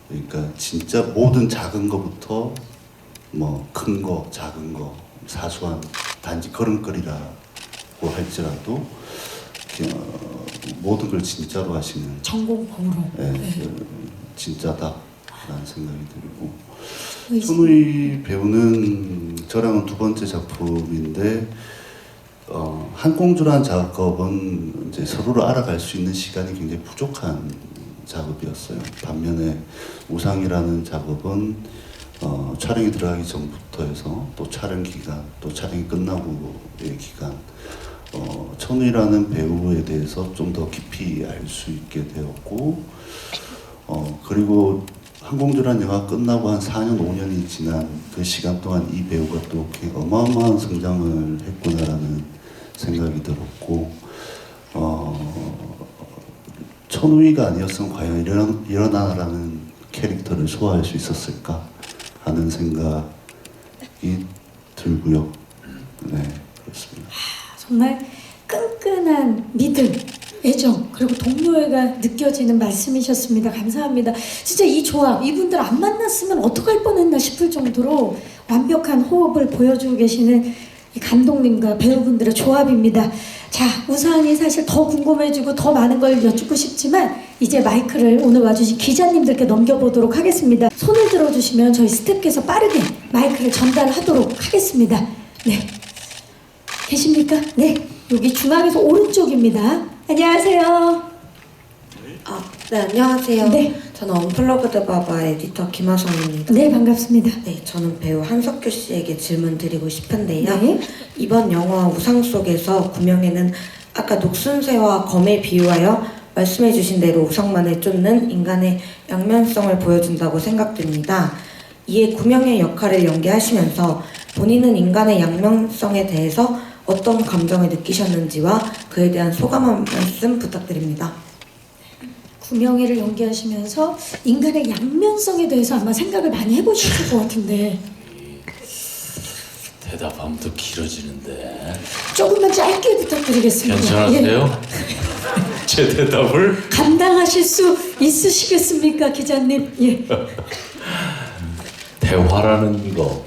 그러니까 진짜 모든 작은 거부터 뭐 큰 거, 작은 거, 사소한 단지 걸음걸이라고 할지라도 모든 걸 진짜로 하시는,
전공법으로.
진짜다라는 생각이 들고, 천우희 배우는 저랑은 두 번째 작품인데, 한공주란 작업은 이제 서로를 알아갈 수 있는 시간이 굉장히 부족한 작업이었어요. 반면에 우상이라는 작업은 촬영이 들어가기 전부터 해서 또 촬영 기간, 또 촬영이 끝나고의 기간, 천우희라는 배우에 대해서 좀 더 깊이 알 수 있게 되었고, 그리고 한공주란 영화 끝나고 한 4년, 5년이 지난 그 시간 동안 이 배우가 또 어마어마한 성장을 했구나라는 생각이 들었고, 천우희가 아니었으면 과연 일어나라는 캐릭터를 소화할 수 있었을까 하는 생각이 들고요. 네, 그렇습니다.
정말 끈끈한 믿음, 애정, 그리고 동료애가 느껴지는 말씀이셨습니다. 감사합니다. 진짜 이 조합, 이분들 안 만났으면 어떡할 뻔했나 싶을 정도로 완벽한 호흡을 보여주고 계시는 이 감독님과 배우분들의 조합입니다. 자, 우상이 사실 더 궁금해지고 더 많은 걸 여쭙고 싶지만 이제 마이크를 오늘 와주신 기자님들께 넘겨보도록 하겠습니다. 손을 들어주시면 저희 스태프께서 빠르게 마이크를 전달하도록 하겠습니다. 네, 계십니까? 네, 여기 중앙에서 오른쪽입니다. 안녕하세요.
네, 안녕하세요.
네.
저는 언플러그드 바바 에디터 김하성입니다.
네, 반갑습니다.
네, 저는 배우 한석규 씨에게 질문 드리고 싶은데요.
네.
이번 영화 우상 속에서 구명에는 아까 녹순새와 검에 비유하여 말씀해주신 대로 우상만을 쫓는 인간의 양면성을 보여준다고 생각됩니다. 이에 구명의 역할을 연기하시면서 본인은 인간의 양면성에 대해서 어떤 감정을 느끼셨는지와 그에 대한 소감 한 말씀 부탁드립니다.
구명회를 연기하시면서 인간의 양면성에 대해서 아마 생각을 많이 해보셨을 것 같은데
대답하면 더 길어지는데
조금만 짧게 부탁드리겠습니다.
괜찮으세요? 제 대답을?
예. 감당하실 수 있으시겠습니까, 기자님? 예.
대화라는 거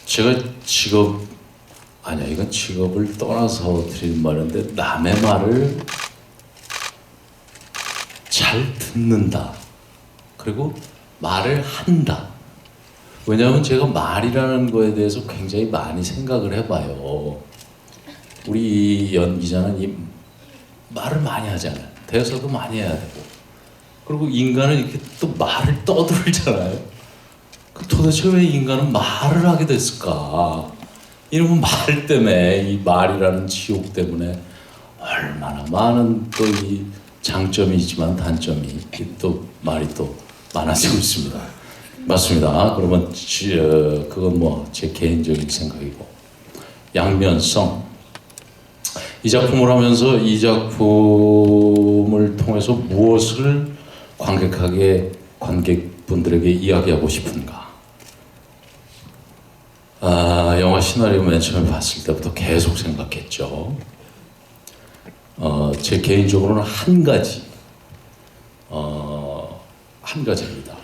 제가 이건 직업을 떠나서 드리는 말인데 남의 말을 잘 듣는다. 그리고 말을 한다. 왜냐하면 제가 말이라는 거에 대해서 굉장히 많이 생각을 해봐요. 우리 연기자는 이 말을 많이 하잖아요. 대사도 많이 해야 되고. 그리고 인간은 이렇게 또 말을 떠들잖아요. 도대체 왜 인간은 말을 하게 됐을까? 이러면 말 때문에, 이 말이라는 지옥 때문에 얼마나 많은 또 이 장점이지만 단점이 또 말이 또 많아지고 있습니다. 맞습니다. 그러면 그건 뭐 제 개인적인 생각이고, 양면성. 이 작품을 하면서 이 작품을 통해서 무엇을 관객분들에게 이야기하고 싶은가? 영화 시나리오 맨 처음에 봤을 때부터 계속 생각했죠. 제 개인적으로는 한 가지입니다.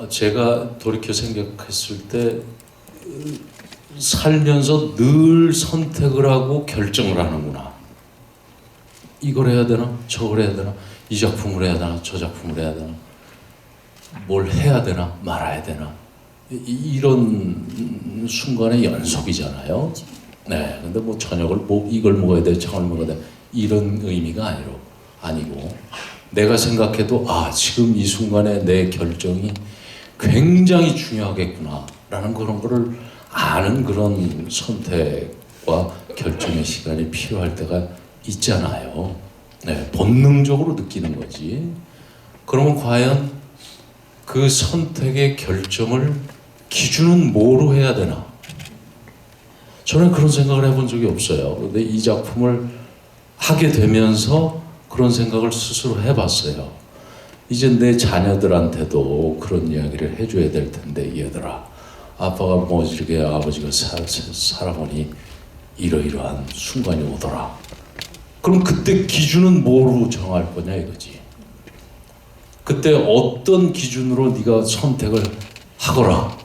제가 돌이켜 생각했을 때 살면서 늘 선택을 하고 결정을 하는구나. 이걸 해야 되나? 저걸 해야 되나? 이 작품을 해야 되나? 저 작품을 해야 되나? 뭘 해야 되나? 말아야 되나? 이런 순간의 연속이잖아요. 네, 근데 뭐 저녁을 이걸 먹어야 돼, 저걸 먹어야 돼, 이런 의미가 아니고 내가 생각해도 지금 이 순간에 내 결정이 굉장히 중요하겠구나라는 그런 거를 아는 그런 선택과 결정의 시간이 필요할 때가 있잖아요. 네, 본능적으로 느끼는 거지. 그러면 과연 그 선택의 결정을 기준은 뭐로 해야 되나? 저는 그런 생각을 해본 적이 없어요. 근데 이 작품을 하게 되면서 그런 생각을 스스로 해봤어요. 이제 내 자녀들한테도 그런 이야기를 해줘야 될 텐데, 얘들아, 아빠가 모질게 아버지가 살아보니 이러이러한 순간이 오더라. 그럼 그때 기준은 뭐로 정할 거냐 이거지. 그때 어떤 기준으로 네가 선택을 하거라.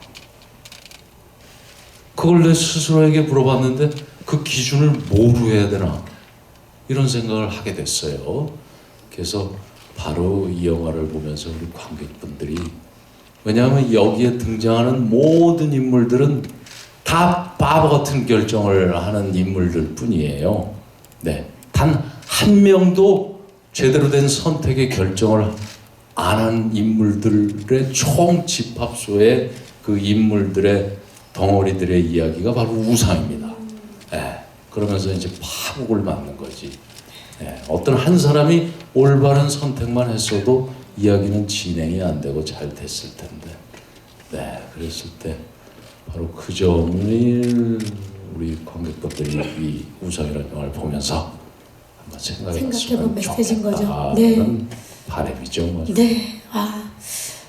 그걸 내 스스로에게 물어봤는데 그 기준을 뭐로 해야 되나? 이런 생각을 하게 됐어요. 그래서 바로 이 영화를 보면서 우리 관객분들이, 왜냐하면 여기에 등장하는 모든 인물들은 다 바보 같은 결정을 하는 인물들 뿐이에요. 네, 단 한 명도 제대로 된 선택의 결정을 안 한 인물들의 총 집합소의 그 인물들의 덩어리들의 이야기가 바로 우상입니다. 네, 그러면서 이제 파국을 맞는 거지. 네, 어떤 한 사람이 올바른 선택만 했어도 이야기는 진행이 안 되고 잘 됐을 텐데. 네, 그랬을 때 바로 그 점을 우리 관객분들이 이 우상이라는 영화를 보면서 한번 생각해봤으면
메시지인 거죠.
좋겠다는 바람이죠. 뭐.
네,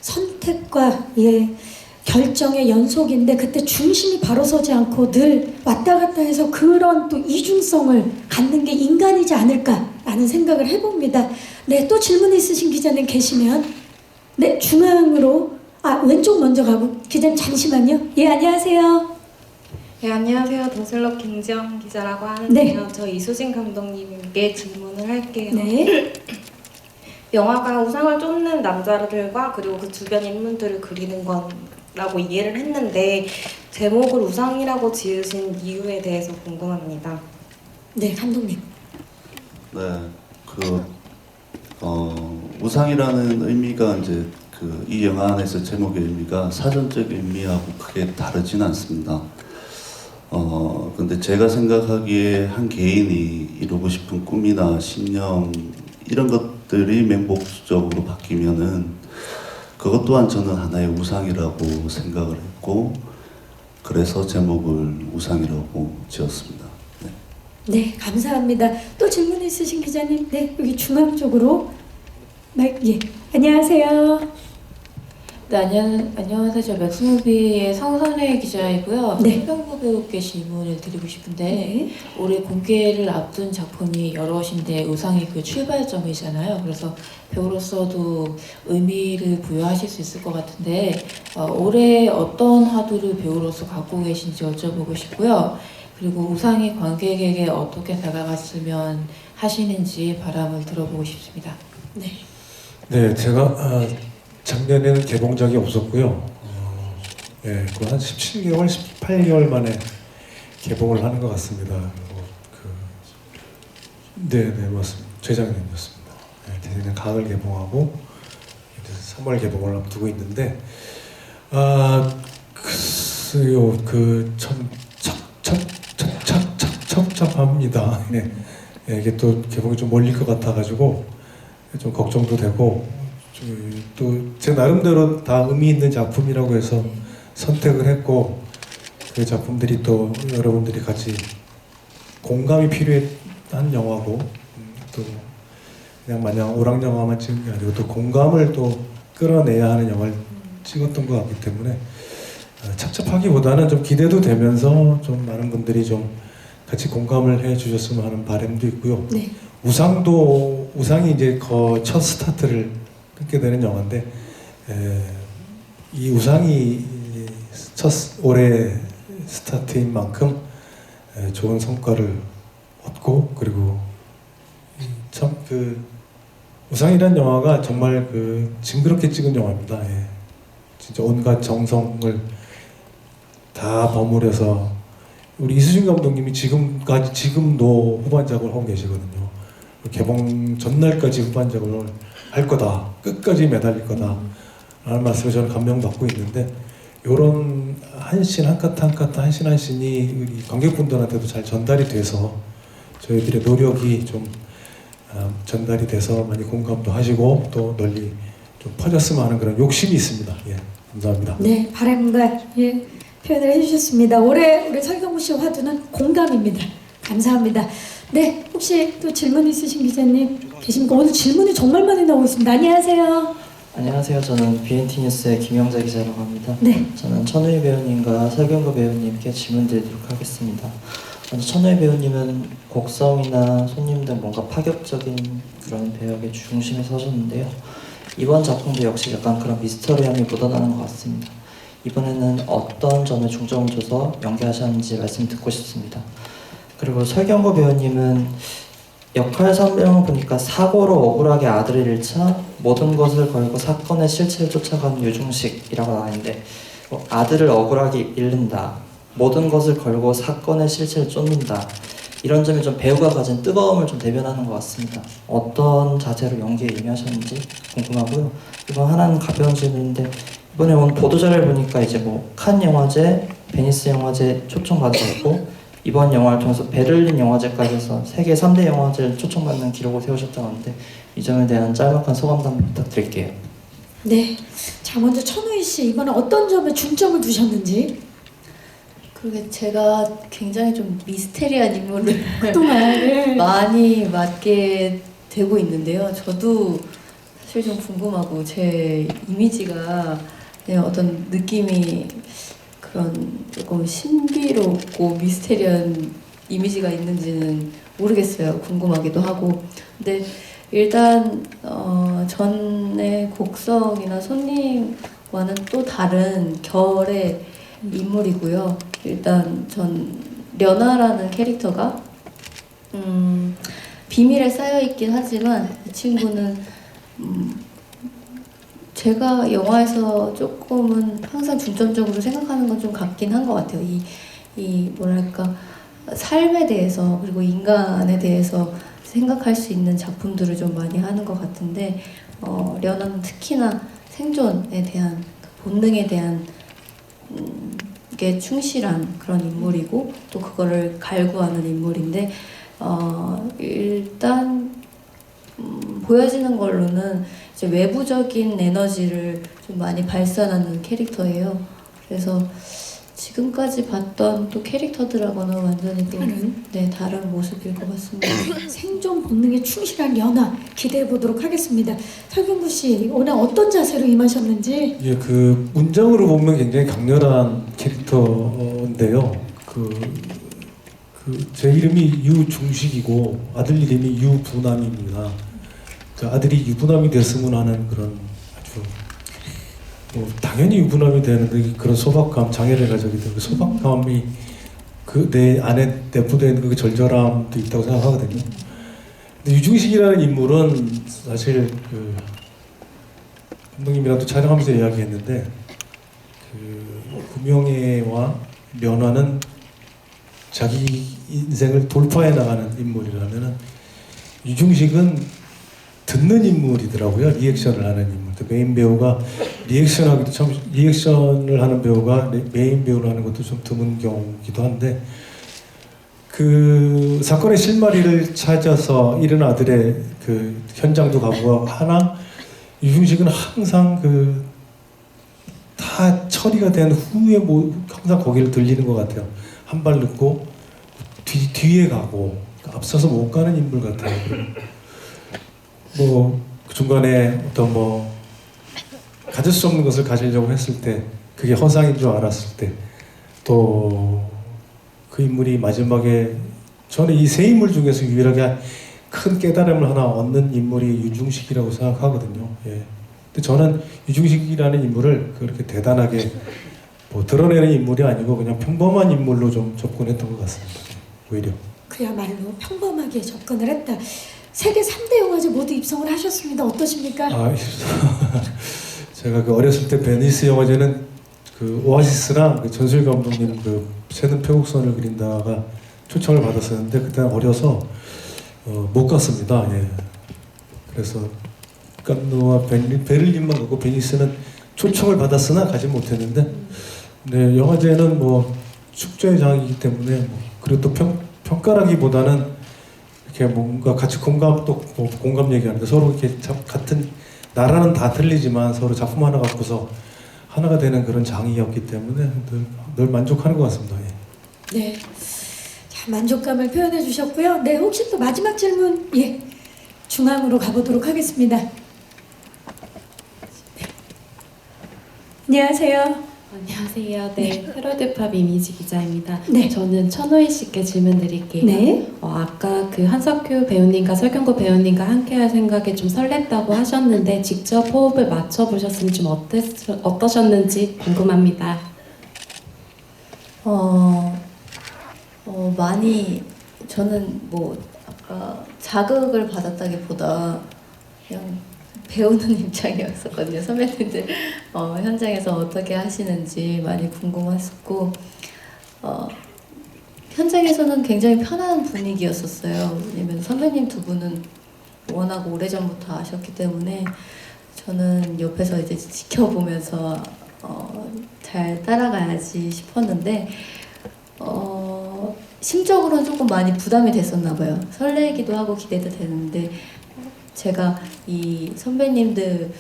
선택과 결정의 연속인데 그때 중심이 바로 서지 않고 늘 왔다 갔다 해서 그런 또 이중성을 갖는 게 인간이지 않을까라는 생각을 해봅니다. 네, 또 질문 있으신 기자님 계시면 네, 중앙으로 왼쪽 먼저 가고 기자님 잠시만요. 예, 안녕하세요.
네, 안녕하세요. 더슬럽 김지영 기자라고 하는데요.
네.
저 이수진 감독님께 질문을 할게요.
네.
영화가 우상을 쫓는 남자들과 그리고 그 주변 인물들을 그리는 거라고 이해를 했는데 제목을 우상이라고 지으신 이유에 대해서 궁금합니다.
네, 감독님.
네, 우상이라는 의미가 이제 이 영화 안에서 제목의 의미가 사전적 의미하고 크게 다르진 않습니다. 근데 제가 생각하기에 한 개인이 이루고 싶은 꿈이나 신념 이런 것들이 맹목적으로 바뀌면은 그것 또한 저는 하나의 우상이라고 생각을 했고, 그래서 제목을 우상이라고 지었습니다. 네.
네, 감사합니다. 또 질문 있으신 기자님? 네, 여기 중앙 쪽으로. 예, 안녕하세요.
네, 안녕하세요. 저 맥스무비의 성선혜 기자이고요.
네.
최병구 배우께 질문을 드리고 싶은데
네.
올해 공개를 앞둔 작품이 여럿인데 의상이 그 출발점이잖아요. 그래서 배우로서도 의미를 부여하실 수 있을 것 같은데 올해 어떤 화두를 배우로서 갖고 계신지 여쭤보고 싶고요. 그리고 의상이 관객에게 어떻게 다가갔으면 하시는지 바람을 들어보고 싶습니다.
네.
네, 제가 작년에는 개봉작이 없었고요. 예, 한 17개월, 18개월 만에 개봉을 하는 것 같습니다. 네, 맞습니다. 재작년이었습니다. 재작년 가을 개봉하고 이제 3월 개봉을 앞두고 있는데, 글쎄요, 참 첩첩합니다. 이게 또 개봉이 좀 멀릴 것 같아가지고 좀 걱정도 되고. 또 제 나름대로 다 의미 있는 작품이라고 해서 선택을 했고 그 작품들이 또 여러분들이 같이 공감이 필요한 영화고 또 그냥 마냥 오락 영화만 찍은 게 아니고 또 공감을 또 끌어내야 하는 영화를 찍었던 것 같기 때문에 찹찹하기보다는 좀 기대도 되면서 좀 많은 분들이 좀 같이 공감을 해주셨으면 하는 바람도 있고요.
네.
우상이 이제 첫 스타트를 끊게 되는 영화인데 이 우상이 올해 스타트인 만큼 좋은 성과를 얻고 그리고 참 우상이라는 영화가 정말 징그럽게 찍은 영화입니다. 진짜 온갖 정성을 다 버무려서 우리 이수진 감독님이 지금도 후반작을 하고 계시거든요. 개봉 전날까지 후반작을 할 거다, 끝까지 매달릴 거다 라는 말씀을 저는 감명받고 있는데 이런 한씬 한카트 한신 한신이 우리 관객분들한테도 잘 전달이 돼서 저희들의 노력이 좀 전달이 돼서 많이 공감도 하시고 또 널리 좀 퍼졌으면 하는 그런 욕심이 있습니다. 예, 감사합니다.
네, 바람과 표현을 해주셨습니다. 올해 우리 설경구 씨 화두는 공감입니다. 감사합니다. 네, 혹시 또 질문 있으신 기자님 계십니까? 오늘 질문이 정말 많이 나오고 있습니다. 안녕하세요.
안녕하세요. 저는 BNT 뉴스의 김영자 기자라고 합니다.
네.
저는 천우희 배우님과 설경구 배우님께 질문 드리도록 하겠습니다. 먼저 천우희 배우님은 곡성이나 손님 등 뭔가 파격적인 그런 배역의 중심에 서셨는데요. 이번 작품도 역시 약간 그런 미스터리함이 묻어나는 것 같습니다. 이번에는 어떤 점에 중점을 줘서 연기하셨는지 말씀 듣고 싶습니다. 그리고 설경구 배우님은 역할 설명을 보니까 사고로 억울하게 아들을 잃자 모든 것을 걸고 사건의 실체를 쫓아가는 유중식이라고 나와있는데 아들을 억울하게 잃는다, 모든 것을 걸고 사건의 실체를 쫓는다, 이런 점이 좀 배우가 가진 뜨거움을 좀 대변하는 것 같습니다. 어떤 자세로 연기에 임하셨는지 궁금하고요. 이번 하나는 가벼운 질문인데 이번에 온 보도자료를 보니까 이제 칸 영화제, 베니스 영화제 초청받으셨고 이번 영화를 통해서 베를린 영화제까지 해서 세계 3대 영화제를 초청받는 기록을 세우셨다고 하는데 이 점에 대한 짤막한 소감도 한번 부탁드릴게요.
네. 자, 먼저 천우희 씨 이번에 어떤 점에 중점을 두셨는지.
그게 제가 굉장히 좀 미스테리한 인물을
그동안
많이 맡게 되고 있는데요. 저도 사실 좀 궁금하고 제 이미지가 그냥 어떤 느낌이 그런 조금 신비롭고 미스테리한 이미지가 있는지는 모르겠어요. 궁금하기도 하고. 근데 일단 전에 곡성이나 손님과는 또 다른 결의 인물이고요. 일단 전 려나라는 캐릭터가 비밀에 쌓여 있긴 하지만 이 친구는 제가 영화에서 조금은 항상 중점적으로 생각하는 건 좀 같긴 한 것 같아요. 이 뭐랄까 삶에 대해서 그리고 인간에 대해서 생각할 수 있는 작품들을 좀 많이 하는 것 같은데 려나는 특히나 생존에 대한 본능에 대한 게 충실한 그런 인물이고 또 그거를 갈구하는 인물인데 일단 보여지는 걸로는 이제 외부적인 에너지를 좀 많이 발산하는 캐릭터예요. 그래서 지금까지 봤던 또 캐릭터들하고는 완전히 또
다른?
네, 다른 모습일 것 같습니다.
생존 본능에 충실한 연화 기대해 보도록 하겠습니다. 설경구 씨 오늘 어떤 자세로 임하셨는지.
예, 그 문장으로 보면 굉장히 강렬한 캐릭터인데요. 제 이름이 유중식이고 아들 이름이 유부남입니다. 그 아들이 유부남이 됐으면 하는 그런 아주 당연히 유부남이 되는데 그런 소박감, 장애를 가지게 되고 그 소박감이 그 내 안에 내포되어 있는 그 절절함도 있다고 생각하거든요. 근데 유중식이라는 인물은 사실 그 감독님이랑도 촬영하면서 이야기했는데 구명애와 면화는 자기 인생을 돌파해 나가는 인물이라면은 유중식은 듣는 인물이더라고요. 리액션을 하는 인물. 메인 배우가 리액션하기도 참 리액션을 하는 배우가 메인 배우를 하는 것도 좀 드문 경우기도 한데 그 사건의 실마리를 찾아서 잃은 아들의 그 현장도 가고 하나 유중식은 항상 그 다 처리가 된 후에 항상 거기를 들리는 것 같아요. 한 발 늦고 뒤에 가고 앞서서 못 가는 인물 같아요. 그 중간에 어떤 가질 수 없는 것을 가지려고 했을 때 그게 허상인 줄 알았을 때 또 그 인물이 마지막에 저는 이 세 인물 중에서 유일하게 큰 깨달음을 하나 얻는 인물이 유중식이라고 생각하거든요. 예. 근데 저는 유중식이라는 인물을 그렇게 대단하게 드러내는 인물이 아니고 그냥 평범한 인물로 좀 접근했던 것 같습니다. 오히려.
그야말로 평범하게 접근을 했다. 세계 3대 영화제 모두 입성을 하셨습니다. 어떠십니까?
제가 그 어렸을 때 베니스 영화제는 그 오아시스랑 그 전술 감독님 그 새는 표곡선을 그린다가 초청을 받았었는데 그때는 어려서 못 갔습니다. 예. 그래서 깐누와 베를린만 가고 베니스는 초청을 받았으나 가지 못했는데 네, 영화제는 축제의 장이기 때문에 그리고 또 평가라기보다는 이렇게 뭔가 같이 공감 얘기하는데 서로 이렇게 같은 나라는 다 틀리지만 서로 작품 하나 갖고서 하나가 되는 그런 장이었기 때문에 늘 만족하는 것 같습니다. 예.
네. 자, 만족감을 표현해 주셨고요. 네, 혹시 또 마지막 질문 중앙으로 가보도록 하겠습니다. 네. 안녕하세요.
안녕하세요. 네, 헤럴드팝 이미지 기자입니다.
네.
저는 천호희 씨께 질문 드릴게요.
네.
아까 그 한석규 배우님과 설경구 배우님과 함께할 생각에 좀 설렜다고 하셨는데 직접 호흡을 맞춰보셨으니 좀 어떠셨는지 궁금합니다.
많이 저는 아까 자극을 받았다기보다 그냥 배우는 입장이었었거든요. 선배님들 현장에서 어떻게 하시는지 많이 궁금했었고 현장에서는 굉장히 편한 분위기였었어요. 왜냐면 선배님 두 분은 워낙 오래전부터 아셨기 때문에 저는 옆에서 이제 지켜보면서 잘 따라가야지 싶었는데 심적으로는 조금 많이 부담이 됐었나 봐요. 설레기도 하고 기대도 되는데 제가 이 선배님들의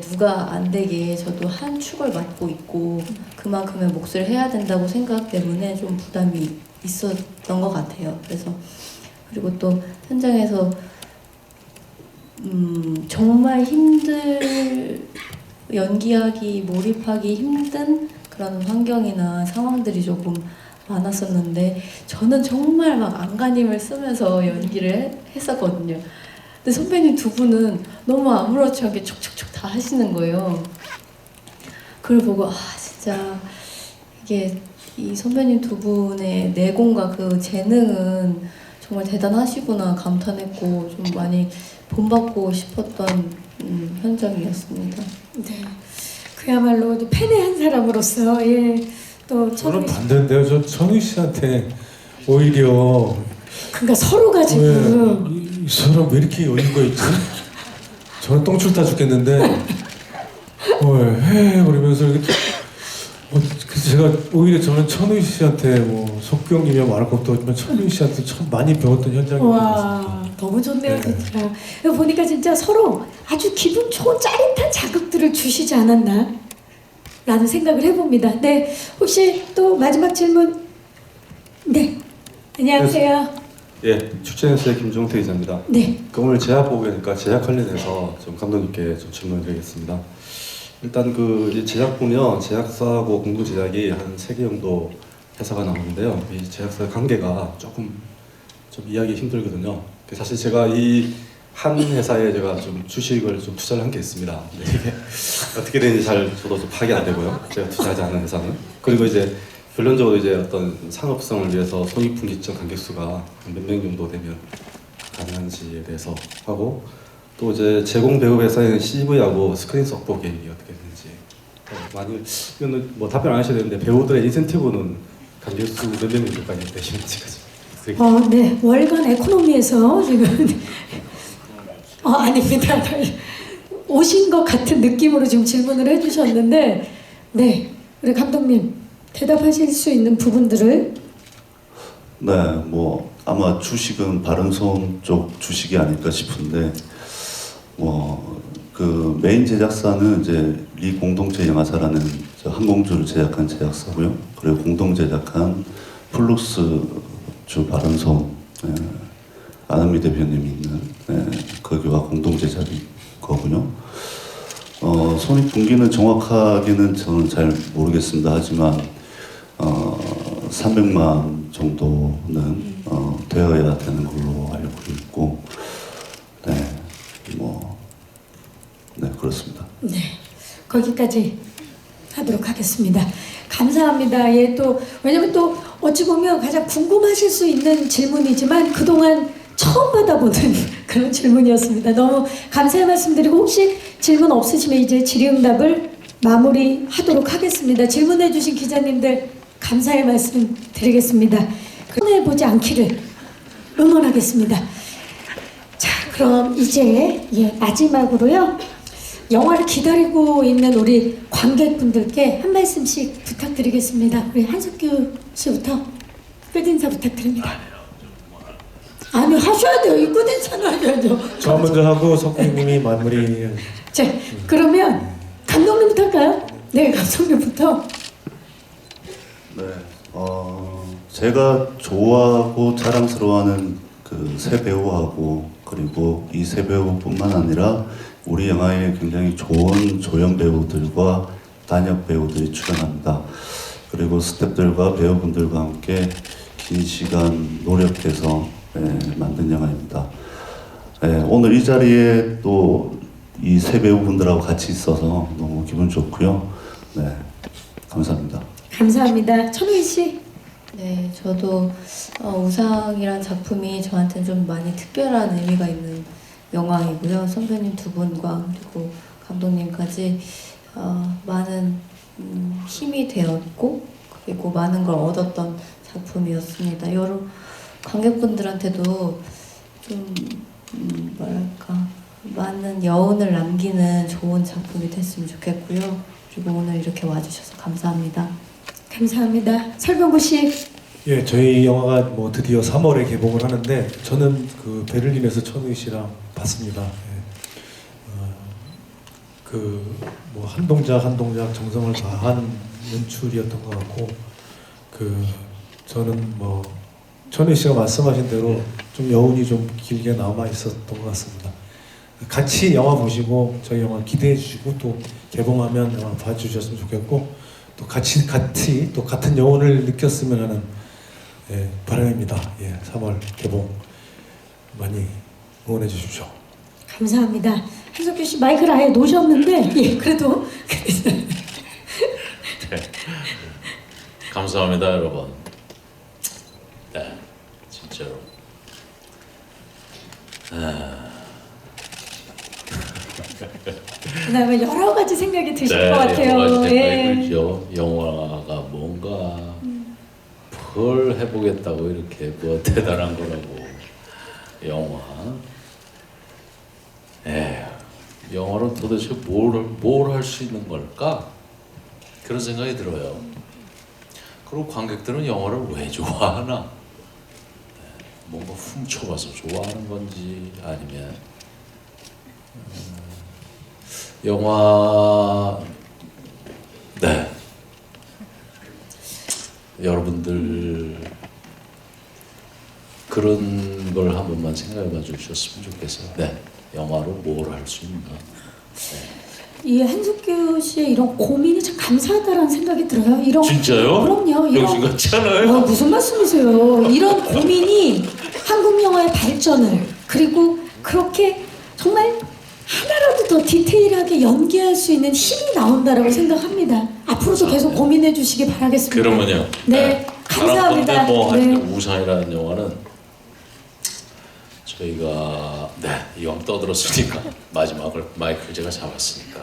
누가 안 되게 저도 한 축을 맡고 있고 그만큼의 몫을 해야 된다고 생각 때문에 좀 부담이 있었던 것 같아요. 그래서 그리고 또 현장에서 정말 연기하기, 몰입하기 힘든 그런 환경이나 상황들이 조금 많았었는데 저는 정말 막 안간힘을 쓰면서 연기를 했었거든요. 근데 선배님 두 분은 너무 아무렇지 않게 촉촉촉 다 하시는 거예요. 그걸 보고 진짜 이게 이 선배님 두 분의 내공과 그 재능은 정말 대단하시구나 감탄했고 좀 많이 본받고 싶었던 현장이었습니다.
네. 그야말로 팬의 한 사람으로서 또
저는 반대인데요. 저 천희 씨한테 오히려
그러니까 서로가 지금
이 사람 왜 이렇게 여유가 있지? 저는 똥줄 타 죽겠는데 그러면서 이렇게 그래서 제가 오히려 저는 천희 씨한테 속경이면 말할 것도 없지만 천희 씨한테 참 많이 배웠던 현장인 것 같습니다.
와, 너무 좋네요, 진짜. 보니까 진짜 서로 아주 기분 좋은 짜릿한 자극들을 주시지 않았나? 라는 생각을 해봅니다. 네, 혹시 또 마지막 질문? 네, 안녕하세요.
예, 축제연수의 김종태 기자입니다.
네,
오늘 제작 보고 계니까 제작 관련해서 좀 감독님께 좀 질문을 드리겠습니다. 일단 이 제작 보면 제작사하고 공동 제작이 한 3개 정도 회사가 나오는데요. 이 제작사 관계가 조금 좀 이해하기 힘들거든요. 사실 제가 이 한 회사에 제가 좀 주식을 좀 투자를 한 게 있습니다. 근데 이게 어떻게 되는지 저도 좀 파악이 안 되고요. 제가 투자하지 않은 회사는. 그리고 이제 결론적으로 이제 어떤 상업성을 위해서 손익분기점 관객수가 몇 명 정도 되면 가능한지에 대해서 하고, 또 이제 제공 배우 회사에는 CV하고 스크린 속보 계획이 어떻게 되는지 많이, 이거는 뭐 답변 안 하셔야 되는데 배우들의 인센티브는 관객수 몇 명 정도까지 되시는지까지.
네, 월간 에코노미에서 지금 아닙니다. 오신 것 같은 느낌으로 지금 질문을 해주셨는데, 네, 우리 감독님 대답하실 수 있는 부분들을.
네, 뭐 아마 주식은 바른손 쪽 주식이 아닐까 싶은데, 그 메인 제작사는 이제 리 공동체 영화사라는 항공주를 제작한 제작사고요. 그리고 공동 제작한 플룩스 주 바른손, 안은미 대표님이 있는 거기와 공동 제작인 거고요. 손익분기는 정확하게는 저는 잘 모르겠습니다. 하지만 300만 정도는 되어야 되는 걸로 알고 있고, 네, 그렇습니다.
네, 거기까지 하도록 하겠습니다. 감사합니다. 예, 또 왜냐면 또 어찌 보면 가장 궁금하실 수 있는 질문이지만 그동안 처음 받아보는 그런 질문이었습니다. 너무 감사의 말씀드리고, 혹시 질문 없으시면 이제 질의응답을 마무리하도록 하겠습니다. 질문해주신 기자님들 감사의 말씀 드리겠습니다. 손해보지 않기를 응원하겠습니다. 자, 그럼 이제 마지막으로요, 영화를 기다리고 있는 우리 관객분들께 한 말씀씩 부탁드리겠습니다. 우리 한석규 씨부터 끝인사 부탁드립니다. 아니, 하셔야 돼요. 이 끝인사는 하셔야죠.
저 먼저 하고 석규님이 마무리.
자, 그러면 감독님부터 할까요? 네, 감독님부터.
네, 제가 좋아하고 자랑스러워하는 그 새 배우하고, 그리고 이 새 배우뿐만 아니라 우리 영화에 굉장히 좋은 조연 배우들과 단역 배우들이 출연합니다. 그리고 스태프들과 배우분들과 함께 긴 시간 노력해서 만든 영화입니다. 오늘 이 자리에 또 이 새 배우분들하고 같이 있어서 너무 기분 좋고요. 네, 감사합니다.
감사합니다. 천우희 씨.
네, 저도 우상이란 작품이 저한테는 좀 많이 특별한 의미가 있는 영화이고요. 선배님 두 분과 그리고 감독님까지 많은 힘이 되었고, 그리고 많은 걸 얻었던 작품이었습니다. 여러 관객분들한테도 좀 뭐랄까, 많은 여운을 남기는 좋은 작품이 됐으면 좋겠고요. 그리고 오늘 이렇게 와주셔서 감사합니다.
감사합니다. 설병구 씨.
예, 저희 영화가 뭐 드디어 3월에 개봉을 하는데, 저는 그 베를린에서 천우희 씨랑 봤습니다. 뭐 한 동작 한 동작 정성을 다한 연출이었던 것 같고, 저는 뭐 천우희 씨가 말씀하신 대로 좀 여운이 좀 길게 남아 있었던 것 같습니다. 같이 영화 보시고 저희 영화 기대해 주시고, 또 개봉하면 영화 봐주셨으면 좋겠고, 또 같이 또 같은 여운을 느꼈으면 하는 바람입니다. 3월 개봉 많이 응원해 주십시오.
감사합니다. 한석규 씨 마이크를 아예 놓으셨는데, 그래도
네. 감사합니다, 여러분. 네, 진짜로.
그다음에 여러 가지 생각이 드실 것 같아요.
여러 가지
예.
생각이 들죠. 영화가 뭔가 뭘 해보겠다고 이렇게 뭐 대단한 거라고. 영화. 영화로 도대체 뭘 할 수 있는 걸까? 그런 생각이 들어요. 그리고 관객들은 영화를 왜 좋아하나? 뭔가 훔쳐봐서 좋아하는 건지, 아니면 영화, 네, 여러분들 그런 걸 한 번만 생각해 봐 주셨으면 좋겠어요. 네, 영화로 뭘 할 수 있나.
이 한석규 씨의 이런 고민이 참 감사하다라는 생각이 들어요. 이런
진짜요?
그럼요.
영신 같지 않아요?
무슨 말씀이세요? 이런 고민이 한국 영화의 발전을 그리고 그렇게 정말 하나라도 더 디테일하게 연기할 수 있는 힘이 나온다라고 생각합니다. 앞으로도 계속 고민해 주시기 바라겠습니다.
그러면요.
네, 감사합니다.
다른 뭐
네.
우상이라는 영화는 저희가 이왕 떠들었으니까 마지막을 마이크를 제가 잡았으니까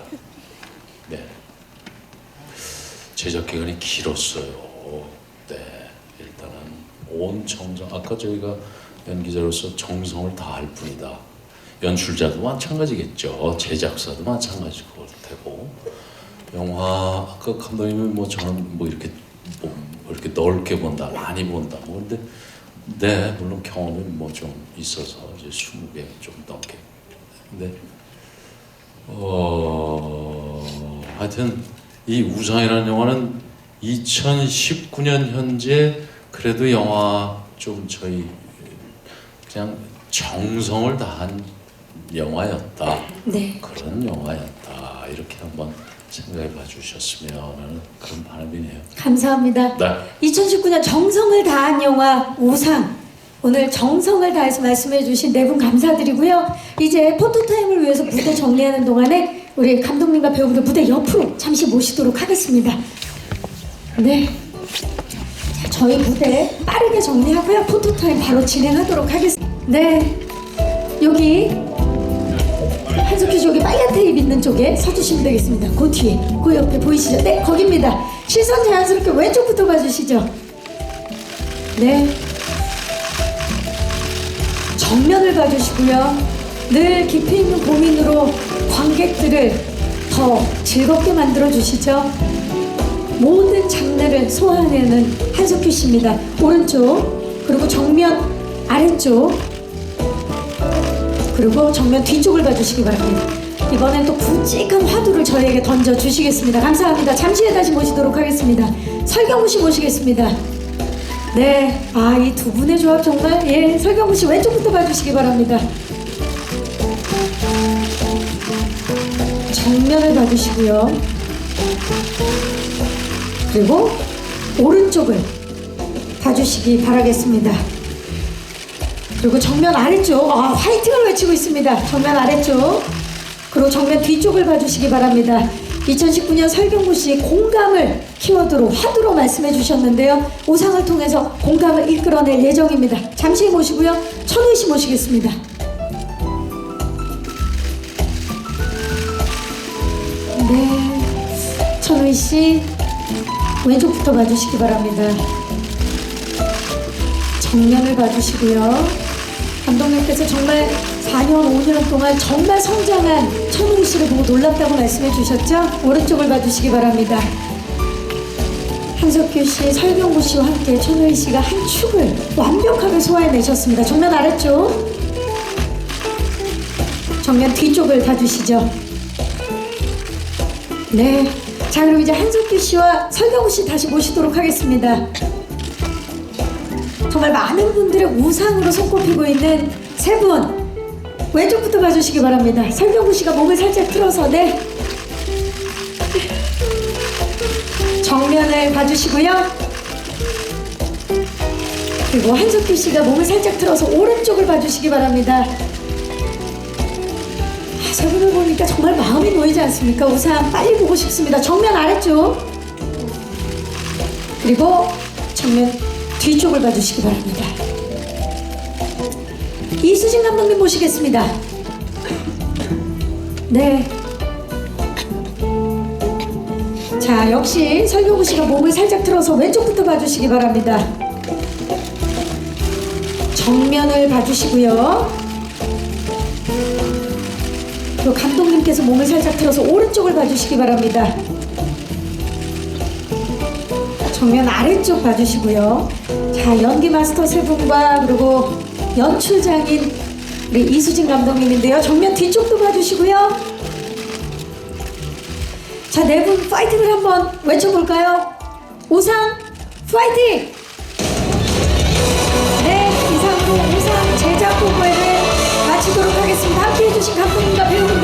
제작 기간이 길었어요. 일단은 온 정성 아까 저희가 연기자로서 정성을 다할 뿐이다. 연출자도 마찬가지겠죠. 제작사도 마찬가지일 테고 영화 아까 감독님은 뭐 저는 뭐 이렇게 넓게 본다, 많이 본다. 뭐 근데 물론 경험이 뭐 좀 있어서 이제 20개 좀 넘게. 근데 하여튼 이 우상이라는 영화는 2019년 현재 그래도 영화 좀 저희 그냥 정성을 다한 영화였다.
네.
그런 영화였다. 이렇게 한번 생각해 봐 주셨으면 하는 그런 바람이네요.
감사합니다.
네.
2019년 정성을 다한 영화 우상. 오늘 정성을 다해서 말씀해 주신 네 분 감사드리고요. 이제 포토타임을 위해서 무대 정리하는 동안에 우리 감독님과 배우분들 무대 옆으로 잠시 모시도록 하겠습니다. 네. 자, 저희 무대 빠르게 정리하고요. 포토타임 바로 진행하도록 하겠습니다. 네. 여기 한석규 씨 여기 빨간 테이프 있는 쪽에 서주시면 되겠습니다. 그 뒤에, 그 옆에 보이시죠? 네, 거기입니다. 시선 자연스럽게 왼쪽부터 봐주시죠. 네. 정면을 봐주시고요. 늘 깊이 있는 고민으로 관객들을 더 즐겁게 만들어주시죠. 모든 장르를 소화해내는 한석규 씨입니다. 오른쪽, 그리고 정면 아래쪽, 그리고 정면 뒤쪽을 봐주시기 바랍니다. 이번엔 또 굵직한 화두를 저희에게 던져주시겠습니다. 감사합니다. 잠시 후에 다시 모시도록 하겠습니다. 설경구 씨 모시겠습니다. 네, 이 두 분의 조합 정말 설경구 씨 왼쪽부터 봐주시기 바랍니다. 정면을 봐주시고요. 그리고 오른쪽을 봐주시기 바라겠습니다. 그리고 정면 아래쪽, 화이팅을 외치고 있습니다. 정면 아래쪽, 그리고 정면 뒤쪽을 봐주시기 바랍니다. 2019년 설경구 씨 공감을 키워드로 화두로 말씀해 주셨는데요. 우상을 통해서 공감을 이끌어낼 예정입니다. 잠시 모시고요. 천우희 씨 모시겠습니다. 네, 천우희 씨 왼쪽부터 봐주시기 바랍니다. 정면을 봐주시고요. 감독님께서 정말 4년, 5년 동안 정말 성장한 천우희 씨를 보고 놀랍다고 말씀해 주셨죠? 오른쪽을 봐주시기 바랍니다. 한석규 씨, 설경구 씨와 함께 천우희 씨가 한 축을 완벽하게 소화해내셨습니다. 정면 아래쪽, 정면 뒤쪽을 봐주시죠. 네, 자 그럼 이제 한석규 씨와 설경구 씨 다시 모시도록 하겠습니다. 정말 많은 분들의 우상으로 손꼽히고 있는 세 분 왼쪽부터 봐주시기 바랍니다. 설경구 씨가 몸을 살짝 틀어서 정면을 봐주시고요. 그리고 한석규 씨가 몸을 살짝 틀어서 오른쪽을 봐주시기 바랍니다. 세 분을 보니까 정말 마음이 놓이지 않습니까? 우상 빨리 보고 싶습니다. 정면 아래쪽, 그리고 정면 뒤쪽을 봐주시기 바랍니다. 이수진 감독님 모시겠습니다. 네. 자, 역시 설경구 씨가 몸을 살짝 틀어서 왼쪽부터 봐주시기 바랍니다. 정면을 봐주시고요. 또 감독님께서 몸을 살짝 틀어서 오른쪽을 봐주시기 바랍니다. 정면 아래쪽 봐주시고요. 자, 연기 마스터 세 분과 그리고 연출장인 우리 이수진 감독님인데요. 정면 뒤쪽도 봐주시고요. 자, 네 분 파이팅을 한번 외쳐볼까요? 우상 파이팅! 네, 이상으로 우상 제작 공모회를 마치도록 하겠습니다. 함께해 주신 감독님과 배우분